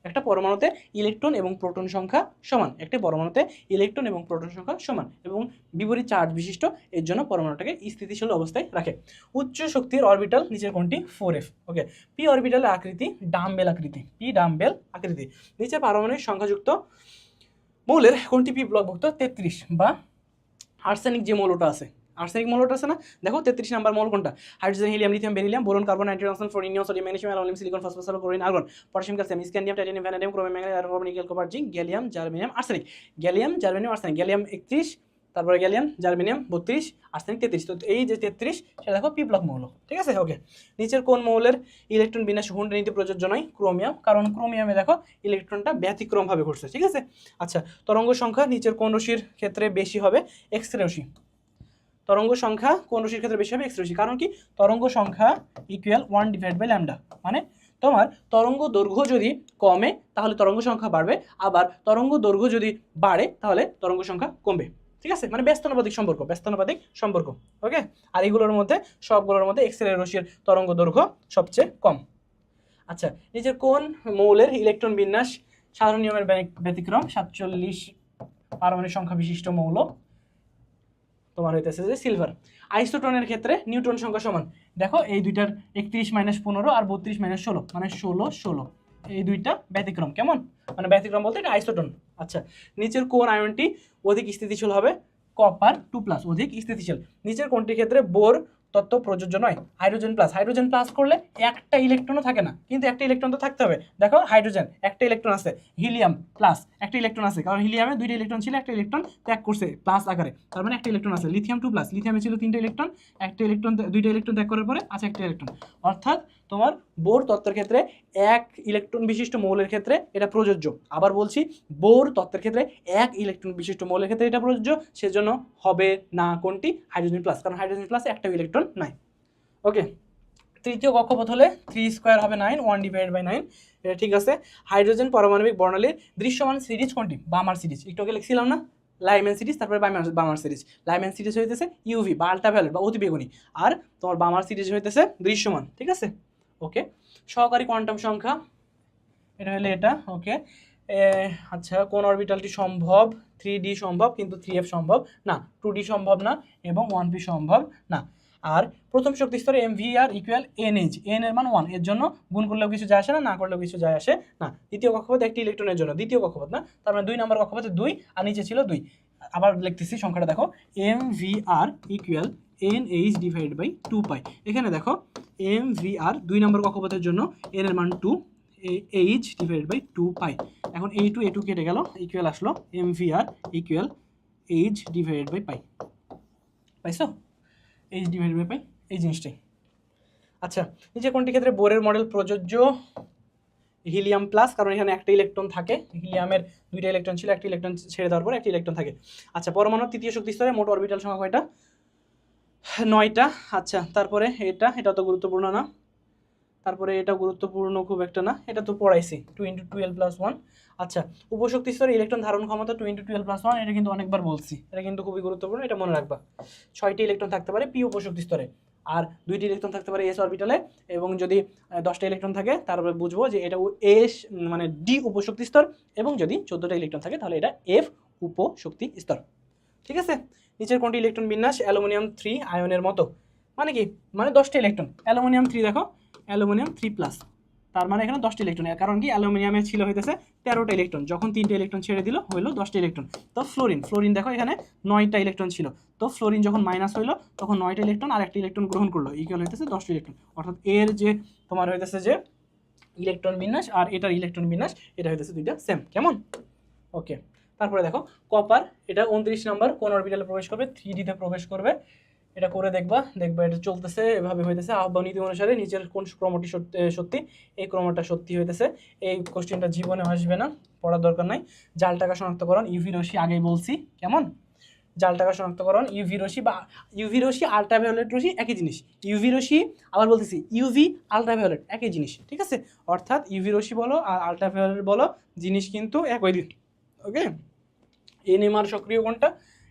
একটা পরমাণুতে ইলেকট্রন এবং প্রোটন সংখ্যা সমান, একটি পরমাণুতে ইলেকট্রন এবং প্রোটন সংখ্যা সমান এবং বিপরীত চার্জ বিশিষ্ট, এর জন্য পরমাণুটাকে স্থিতিশীল অবস্থায় রাখে। উচ্চ শক্তির অরবিটাল নিচের কোনটি? 4f। ওকে, পি অরবিটালের আকৃতি ডাম্বেল আকৃতি, পি ডাম্বেল আকৃতি। নিচে পারমাণবিক সংখ্যাযুক্ত মৌলের কোনটি পি ব্লকভুক্ত? 33 বা আর্সেনিক যে মৌলটা আছে, আর্সেনিক মৌলটা আছে না, দেখো 33 নাম্বার মৌল কোনটা? Hydrogen, helium, lithium, beryllium, boron, carbon, nitrogen, oxygen, fluorine, neon, sodium, magnesium, aluminium, silicon, phosphorus, sulphur, chlorine, argon, potassium, calcium, scandium, titanium, vanadium, chromium, manganese, iron, nickel, copper, zinc, gallium, germanium, arsenic. Gallium, germanium, arsenic. Gallium 31, তারপরে gallium, germanium 32, arsenic 33। তো এই যে 33 সেটা দেখো P block মৌল, ঠিক আছে। ওকে, নিচের কোন মৌলের ইলেকট্রন বিন্যাস হুন্ডের নীতি প্রযোজ্য নয়? ক্রোমিয়াম, কারণ ক্রোমিয়ামে দেখো ইলেকট্রনটা ব্যতিক্রমভাবে ঘটছে, ঠিক আছে। আচ্ছা, তরঙ্গ সংখ্যা নিচের কোন রশ্মির ক্ষেত্রে বেশি হবে? এক্স রে রশ্মি। তরঙ্গ সংখ্যা কোন রশ্মির ক্ষেত্রে বেশি হবে? এক্স রশ্মি। কারণ কি? তরঙ্গ সংখ্যা ইকুয়াল 1/λ। মানে তোমার তরঙ্গ দৈর্ঘ্য যদি কমে তাহলে তরঙ্গ সংখ্যা বাড়বে, আবার তরঙ্গ দৈর্ঘ্য যদি বাড়ে তাহলে তরঙ্গ সংখ্যা কমবে, ঠিক আছে। মানে ব্যস্তানুপাতিক সম্পর্ক, ব্যস্তানুপাতিক সম্পর্ক। ওকে, আর এগুলোর মধ্যে সবগুলোর মধ্যে এক্স রে রশ্মির তরঙ্গ দৈর্ঘ্য সবচেয়ে কম। আচ্ছা, নিচের কোন মৌলের ইলেকট্রন বিন্যাস সাধারণ নিয়মের ব্যতিক্রম? 47 পারমাণবিক সংখ্যা বিশিষ্ট মৌল তোমার হইতেছে যে সিলভার। আইসোটোনের ক্ষেত্রে নিউট্রন সংখ্যা সমান। দেখো এই দুইটার 31 - 15 আর 32 - 16, মানে 16 16। এই দুইটা ব্যতিক্রম। কেমন? মানে ব্যতিক্রম বলতে এটা আইসোটোন। আচ্ছা, নিচের কোন আয়নটি অধিক স্থিতিশীল হবে? কপার 2+, অধিক স্থিতিশীল। নিচের কোনটির ক্ষেত্রে বোর তত্ত্ব প্রযোজ্য নয়? Hydrogen plus. হাইড্রোজেন প্লাস করলে একটা ইলেকট্রনও থাকে না, কিন্তু একটা ইলেকট্রন তো থাকতে হবে। দেখো হাইড্রোজেন একটা ইলেকট্রন আছে, হিলিয়াম প্লাস একটা ইলেকট্রন আছে, কারণ হিলিয়ামে দুইটা ইলেকট্রন ছিল, একটা ইলেকট্রন ত্যাগ করছে প্লাস আকারে, তার মানে একটা ইলেকট্রন আছে। লিথিয়াম 2+, লিথিয়ামে ছিল 3টা ইলেকট্রন, একটা ইলেকট্রন দুইটা ইলেকট্রন ত্যাগ করার পরে আছে একটা ইলেকট্রন। অর্থাৎ তোমার বোর তত্ত্বের ক্ষেত্রে এক ইলেকট্রন বিশিষ্ট মৌলের ক্ষেত্রে এটা প্রযোজ্য। আবার বলছি, বোর তত্ত্বের ক্ষেত্রে এক ইলেকট্রন বিশিষ্ট মৌলের ক্ষেত্রে এটা প্রযোজ্য, সেজন্য হবে না কোনটি? হাইড্রোজেন প্লাস, কারণ হাইড্রোজেন প্লাসে একটা ইলেকট্রন নাই। ওকে, তৃতীয় কক্ষপথ হলে 3² হবে 9, 1/9, এটা ঠিক আছে। হাইড্রোজেন পারমাণবিক বর্ণালীর দৃশ্যমান সিরিজ কোনটি? বামার সিরিজ। একটু আগে লিখছিলাম না, লাইম্যান সিরিজ, তারপরে বামার সিরিজ। লাইম্যান সিরিজ হইতেছে ইউভি বা আল্ট্রাভায়োলেট বা অতিবেগুনি, আর তোমার বামার সিরিজ হইতেছে দৃশ্যমান, ঠিক আছে। ওকে, সহকারী কোয়ান্টাম সংখ্যা এটা হলে এটা। ওকে, আচ্ছা, কোন অরবিটালটি সম্ভব? 3D সম্ভব, কিন্তু 3f সম্ভব না, 2D সম্ভব না, এবং 1p সম্ভব না। আর প্রথম শক্তি স্তরে MVR ইকুয়াল NH, n এর মান 1, এর জন্য গুণ করলেও কিছু যায় আসে না, না করলেও কিছু যায় আসে না। দ্বিতীয় কক্ষপথ একটি ইলেকট্রনের জন্য, দ্বিতীয় কক্ষপথ না, তার মানে 2 নম্বর কক্ষপথে 2 আর নিচে ছিল 2। আবার লিখতেছি সংখ্যাটা, দেখো MVR ইকুয়াল NH/2π। এখানে দেখো MVR 2 নম্বর কক্ষপথের জন্য n এর মান 2, H/2π। এখন A2 কেটে গেল, ইকুয়াল আসলো MVR ইকুয়াল H/π। পাইছো? H/π, এই জিনিসটাই। আচ্ছা, নিচে কোনটি ক্ষেত্রে বোরের মডেল প্রযোজ্য? হিলিয়াম প্লাস, কারণ এখানে একটা ইলেকট্রন থাকে, হিলিয়ামের দুইটা ইলেকট্রন ছিল, একটা ইলেকট্রন ছেড়ে দেওয়ার পর একটা ইলেকট্রন থাকে। আচ্ছা, পরমাণুর তৃতীয় শক্তি স্তরে মোট অরবিটাল সংখ্যা কয়টা? 9টা। আচ্ছা, তারপরে এটা তো গুরুত্বপূর্ণ না, তারপরে এটা গুরুত্বপূর্ণ খুব একটা না, এটা তো পড়াইছি, 2 × 12+1। আচ্ছা, উপশক্তি স্তরে ইলেকট্রন ধারণ ক্ষমতা 2 × 12+1, এটা কিন্তু অনেকবার বলছি, এটা কিন্তু খুবই গুরুত্বপূর্ণ, এটা মনে রাখবা। 6টি ইলেকট্রন থাকতে পারে পি উপশক্তি স্তরে, আর 2টি ইলেকট্রন থাকতে পারে এস অরবিটালে, এবং যদি 10টা ইলেকট্রন থাকে তারপরে বুঝবো যে এটা এস মানে ডি উপশক্তি স্তর, এবং যদি 14টা ইলেকট্রন থাকে তাহলে এটা এফ উপশক্তি স্তর, ঠিক আছে। নিচের কোনটি ইলেকট্রন বিন্যাস অ্যালুমিনিয়াম 3 আয়নের মতো? মানে কি? মানে 10টা ইলেকট্রন, অ্যালুমিনিয়াম 3, দেখো অ্যালুমিনিয়াম 3+, তার মানে এখানে 10টা ইলেকট্রন, কারণ কি অ্যালুমিনিয়ামে ছিল হইতেছে 13টা ইলেকট্রন, যখন 3টা ইলেকট্রন ছেড়ে দিল হইলো 10টা ইলেকট্রন। তো ফ্লোরিন দেখো এখানে 9টা ইলেকট্রন ছিল, তো ফ্লোরিন যখন মাইনাস হইলো তখন 9টা ইলেকট্রন আর একটা ইলেকট্রন গ্রহণ করলো, ইকুয়াল হইতেছে 10টা ইলেকট্রন। অর্থাৎ এর যে তোমার হইতেছে যে ইলেকট্রন বিন্যাস আর এটার ইলেকট্রন বিন্যাস, এটা হইতেছে দুইটা সেম। কেমন? ওকে, তারপরে দেখো কপার, এটা 29 নাম্বার, কোন অরবিটালে প্রবেশ করবে? 3D-তে প্রবেশ করবে। এটা করে দেখবা এটা চলতেছে, এভাবে হইতেছে। আহ্বান নীতি অনুসারে নিচের কোন ক্রমটি সত্যি? এই ক্রমটা সত্যি হইতেছে। এই কোশ্চেনটা জীবনে আসবে না, পড়ার দরকার নাই। জাল টাকা শনাক্তকরণ, ইউভি রশ্মি আগেই বলছি। কেমন? জাল টাকা শনাক্তকরণ, ইউভি রশ্মি বা ইউভি রশ্মি আল্ট্রাভায়োলেট রশ্মি একই জিনিস। ইউভি রশ্মি, আবার বলতেছি ইউভি আল্ট্রাভায়োলেট একই জিনিস, ঠিক আছে। অর্থাৎ ইউভি রশ্মি বলো আর আল্ট্রাভায়োলেট বলো, জিনিস কিন্তু একই। ওকে, এনএমআর সক্রিয় কোনটা?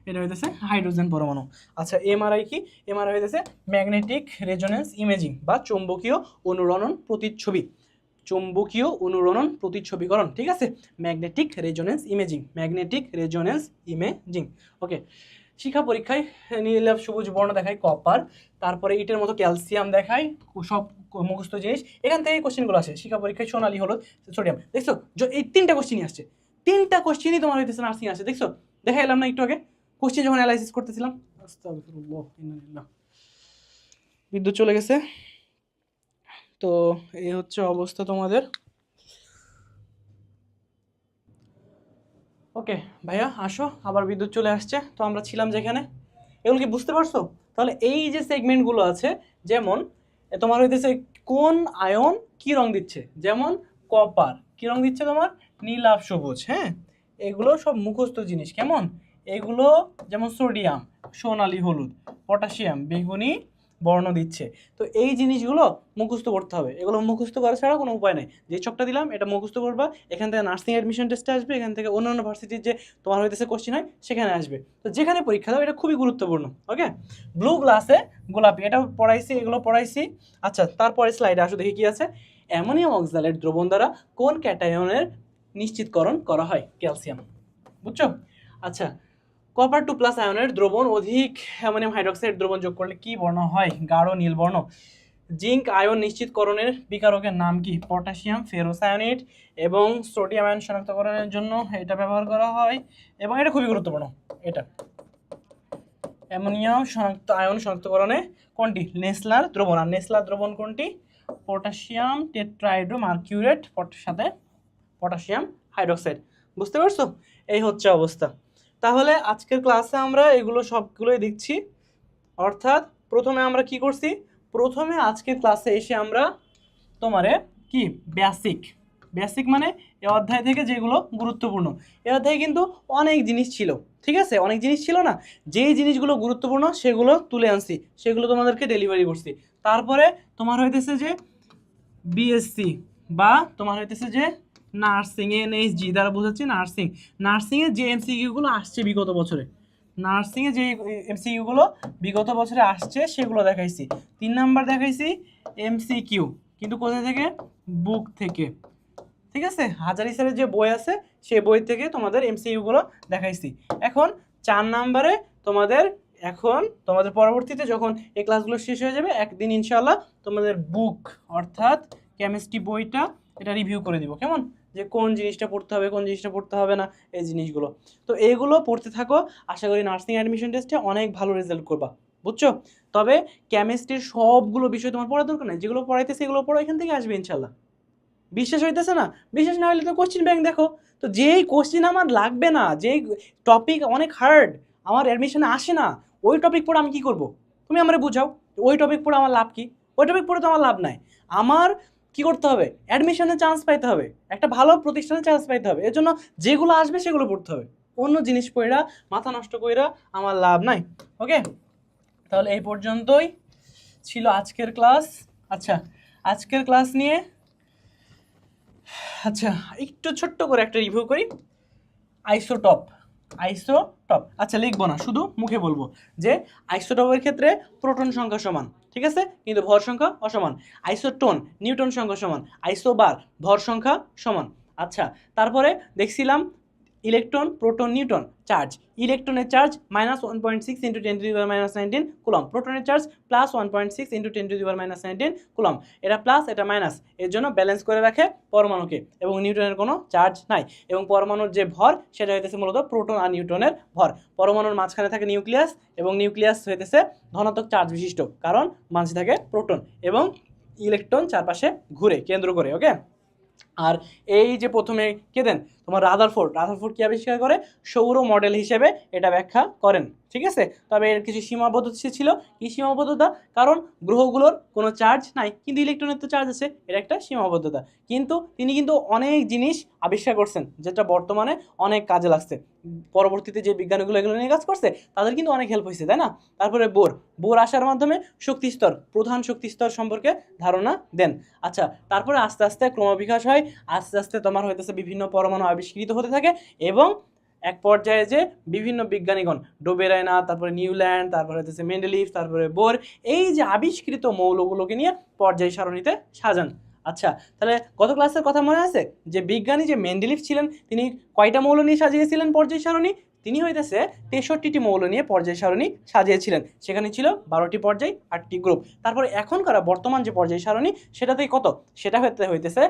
এটা হইতেছে হাইড্রোজেন পরমাণু। আচ্ছা এমআরআই কি? এমআরআই হইতেছে ম্যাগনেটিক রেজোনেন্স ইমেজিং বা চৌম্বকীয় অনুরণন প্রতিচ্ছবি, চৌম্বকীয় অনুরণন প্রতিচ্ছবিকরণ, ঠিক আছে, magnetic resonance imaging, magnetic resonance imaging. Okay, শিক্ষা পরীক্ষায় নীল সবুজ বর্ণ দেখায় কপার, তারপরে ইটের মতো ক্যালসিয়াম দেখায়, সব মুখস্থ জিনিস এখান থেকে কোশ্চেনগুলো আসে। শিক্ষা পরীক্ষায় সোনালী হলুদ সোডিয়াম, দেখছো এই 3টা কোশ্চেনই আসছে, 3টা কোশ্চেনই তোমার হইতেছে নার্সিং আসছে, দেখছো দেখা এলাম না একটু আগে কোশ্চেন যখন অ্যানালাইসিস করতেছিলাম। বিদ্যুৎ চলে গেছে, তো এই হচ্ছে অবস্থা তোমাদের। ওকে ভাইয়া আসো, আবার বিদ্যুৎ চলে আসছে, তো আমরা ছিলাম যেখানে, এগুলো কি বুঝতে পারছো? তাহলে এই যে সেগমেন্টগুলো আছে, যেমন তোমার হইতেছে কোন আয়ন কি রং দিচ্ছে, যেমন কপার কি রং দিচ্ছে তোমার নীলাভ সবুজ, হ্যাঁ এগুলো সব মুখস্থ জিনিস, কেমন এগুলো, যেমন সোডিয়াম সোনালী হলুদ, পটাশিয়াম বেগুনি বর্ণ দিচ্ছে। তো এই জিনিসগুলো মুখস্থ করতে হবে, এগুলো মুখস্থ করা ছাড়া কোনো উপায় নেই। যে ছকটা দিলাম এটা মুখস্থ করবা, এখান থেকে নার্সিং অ্যাডমিশন টেস্টে আসবে, এখান থেকে অন্যান্য ভার্সিটির যে তোমার হইতেছে কোশ্চেন হয় সেখানে আসবে। তো যেখানে পরীক্ষা দাও এটা খুবই গুরুত্বপূর্ণ। ওকে, ব্লু গ্লাসে গোলাপি, এটা পড়াইছি, এগুলো পড়াইছি। আচ্ছা তারপরে স্লাইডে আসো, দেখি কি আছে। অ্যামোনিয়াম অক্সালেট দ্রবণ দ্বারা কোন ক্যাটায়নের নিশ্চিতকরণ করা হয়? ক্যালসিয়াম, বুঝছো? আচ্ছা কপার 2+ আয়নের দ্রবণ অধিক অ্যামোনিয়াম হাইড্রোক্সাইড দ্রবণ যোগ করলে কি বর্ণ হয়? গাঢ় নীল বর্ণ। জিঙ্ক আয়ন নিশ্চিতকরণের বিকারকের নাম কি? পটাশিয়াম ফেরোসায়ানেট। এবং সোডিয়াম আয়ন শনাক্তকরণের জন্য এটা ব্যবহার করা হয়, এবং এটা খুবই গুরুত্বপূর্ণ। এটা অ্যামোনিয়াম আয়ন শনাক্তকরণে কোনটি? নেসলার দ্রবণ। আর নেসলার দ্রবণ কোনটি? পটাশিয়াম টেট্রাহাইড্রো মার্কিউরেট সাথে পটাশিয়াম হাইড্রোক্সাইড। বুঝতে পারছো? এই হচ্ছে অবস্থা। তাহলে আজকের ক্লাসে আমরা এগুলো সবগুলোই দেখছি। অর্থাৎ প্রথমে আমরা কি করছি? প্রথমে আজকের ক্লাসে এসে আমরা তোমারে কি বেসিক, বেসিক মানে এ অধ্যায় থেকে যেগুলো গুরুত্বপূর্ণ, এ অধ্যায়ে কিন্তু অনেক জিনিস ছিল, ঠিক আছে, অনেক জিনিস ছিল না, যেই জিনিসগুলো গুরুত্বপূর্ণ সেগুলো তুলে আনছি, সেগুলো তোমাদেরকে ডেলিভারি করছি। তারপরে তোমার হইতেছে যে বিএসসি বা তোমার হইতেছে যে নার্সিং, এনএইচজি দ্বারা বোঝাচ্ছি নার্সিং, নার্সিংয়ে যে এমসিকিউগুলো আসছে বিগত বছরে, নার্সিংয়ে যে এমসিকিউগুলো বিগত বছরে আসছে সেগুলো দেখাইছি। 3 নাম্বার দেখাইছি এমসিকিউ, কিন্তু কোথা থেকে? বুক থেকে, ঠিক আছে, হাজারি স্যারের যে বই আছে সেই বই থেকে তোমাদের এমসিকিউগুলো দেখাইছি। এখন 4 নাম্বারে তোমাদের, এখন তোমাদের পরবর্তীতে যখন এই ক্লাসগুলো শেষ হয়ে যাবে একদিন ইনশাআল্লাহ তোমাদের বুক অর্থাৎ কেমিস্ট্রি বইটা এটা রিভিউ করে দিব, কেমন, যে কোন জিনিসটা পড়তে হবে কোন জিনিসটা পড়তে হবে না, এই জিনিসগুলো। তো এইগুলো পড়তে থাকো, আশা করি নার্সিং অ্যাডমিশন টেস্টে অনেক ভালো রেজাল্ট করবা, বুঝছো? তবে কেমিস্ট্রির সবগুলো বিষয় তোমার পড়ার দরকার নেই, যেগুলো পড়াইতেছে এগুলো পড়ো, এখান থেকে আসবে ইনশাআল্লাহ। বিশ্বাস হইতেছে না? বিশ্বাস না হলে তো কোশ্চেন ব্যাংক দেখো। তো যেই কোশ্চেন আমার লাগবে না, যেই টপিক অনেক হার্ড আমার অ্যাডমিশনে আসে না, ওই টপিক পড়ে আমি কি করব? তুমি আমারে বুঝাও, ওই টপিক পড়ে আমার লাভ কি? ওই টপিক পড়ে তো আমার লাভ নাই। আমার কি করতে হবে? অ্যাডমিশনে চান্স পাইতে হবে, একটা ভালো প্রতিষ্ঠানে চান্স পাইতে হবে, এর জন্য যেগুলো আসবে সেগুলো পড়তে হবে। অন্য জিনিস পড়া মাথা নষ্ট কইরা আমার লাভ নাই। ওকে, তাহলে এই পর্যন্তই ছিল আজকের ক্লাস। আচ্ছা আজকের ক্লাস নিয়ে আচ্ছা একটু ছোট্ট করে একটা রিভিউ করি। আইসোটপ, আইসোটপ আচ্ছা লিখবো না, শুধু মুখে বলবো যে আইসোটপের ক্ষেত্রে প্রোটন সংখ্যা সমান, ঠিক আছে, কিন্তু ভর সংখ্যা অসমান। আইসোটোন নিউটন সংখ্যা সমান, আইসোবার ভর সংখ্যা সমান। আচ্ছা তারপরে দেখছিলাম ইলেকট্রন প্রোটন নিউটন চার্জ, ইলেকট্রনের চার্জ -1.6 × 10⁻⁻19 কুলম, প্রোটনের চার্জ +1.6 × 10⁻⁻19 কুলম, এটা প্লাস এটা মাইনাস, এর জন্য ব্যালেন্স করে রাখে পরমাণুকে, এবং নিউটনের কোনো চার্জ নাই। এবং পরমাণুর যে ভর সেটা হইতেছে মূলত প্রোটন আর নিউটনের ভর। পরমাণুর মাঝখানে থাকে নিউক্লিয়াস, এবং নিউক্লিয়াস হইতেছে ধনাত্মক চার্জ বিশিষ্ট, কারণ মাঝে থাকে প্রোটন, এবং ইলেকট্রন চারপাশে ঘুরে কেন্দ্র করে। ওকে, আর এই যে প্রথমে কে দেন তোমার রাদারফোর্ড, রাদারফোর্ড কি আবিষ্কার করে? সৌর মডেল হিসেবে এটা ব্যাখ্যা করেন, ঠিক আছে। তবে এর কিছু সীমাবদ্ধতা ছিল। কি সীমাবদ্ধতা? কারণ গ্রহগুলোর কোনো চার্জ নাই, কিন্তু ইলেকট্রনের তো চার্জ আছে, এটা একটা সীমাবদ্ধতা। কিন্তু তিনি কিন্তু অনেক জিনিস আবিষ্কার করছেন যেটা বর্তমানে অনেক কাজে লাগছে। পরবর্তীতে যে বিজ্ঞানীগুলো এগুলো নিয়ে কাজ করছে তাদের কিন্তু অনেক হেল্প হয়েছে, তাই না? তারপরে বোর, বোর আসার মাধ্যমে শক্তিস্তর, প্রধান শক্তিস্তর সম্পর্কে ধারণা দেন। আচ্ছা তারপরে আস্তে আস্তে ক্রমবিকাশ হয়, আস্তে আস্তে তোমার হইতেছে বিভিন্ন পরমাণু আবিষ্কৃত হতে থাকে, এবং এক পর্যায়ে যে বিভিন্ন বিজ্ঞানীগণ ডোবেরায়না, তারপরে নিউল্যান্ড, তারপরে হচ্ছে মেন্ডেলিভ, তারপরে বোর, এই যে আবিষ্কৃত মৌলগুলোকে নিয়ে পর্যায় সারণীতে সাজান। আচ্ছা, তাহলে গত ক্লাসের কথা মনে আছে যে বিজ্ঞানী যে মেন্ডেলিভ ছিলেন তিনি কয়টা মৌল নিয়ে সাজিয়েছিলেন পর্যায় সারণী? তিনি হইতেছে 63টি মৌল নিয়ে পর্যায় সারণী সাজিয়েছিলেন। সেখানে ছিল 12টি পর্যায়, 8টি গ্রুপ। তারপরে এখনকার বর্তমান যে পর্যায় সারণী সেটাতেই কত? সেটা হইতেছে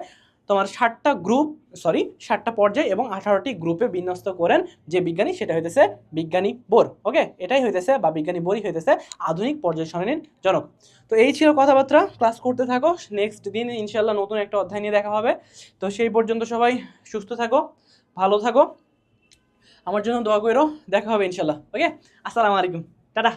তোমার 7টা পর্যায় এবং 18টি গ্রুপে বিন্যস্ত করেন যে বিজ্ঞানী, সেটা হইতেছে বিজ্ঞানী বোর। ওকে, এটাই হইতেছে বা বিজ্ঞানী বোরই হইতেছে আধুনিক পর্যায় সারণীর জনক। তো এই ছিল কথাবার্তা, ক্লাস করতে থাকো। নেক্সট দিন ইনশাল্লাহ নতুন একটা অধ্যায় নিয়ে দেখা হবে। তো সেই পর্যন্ত সবাই সুস্থ থাকো, ভালো থাকো, আমার জন্য দোয়া করো। দেখা হবে ইনশাল্লাহ। ওকে, আসসালামু আলাইকুম, টাটা।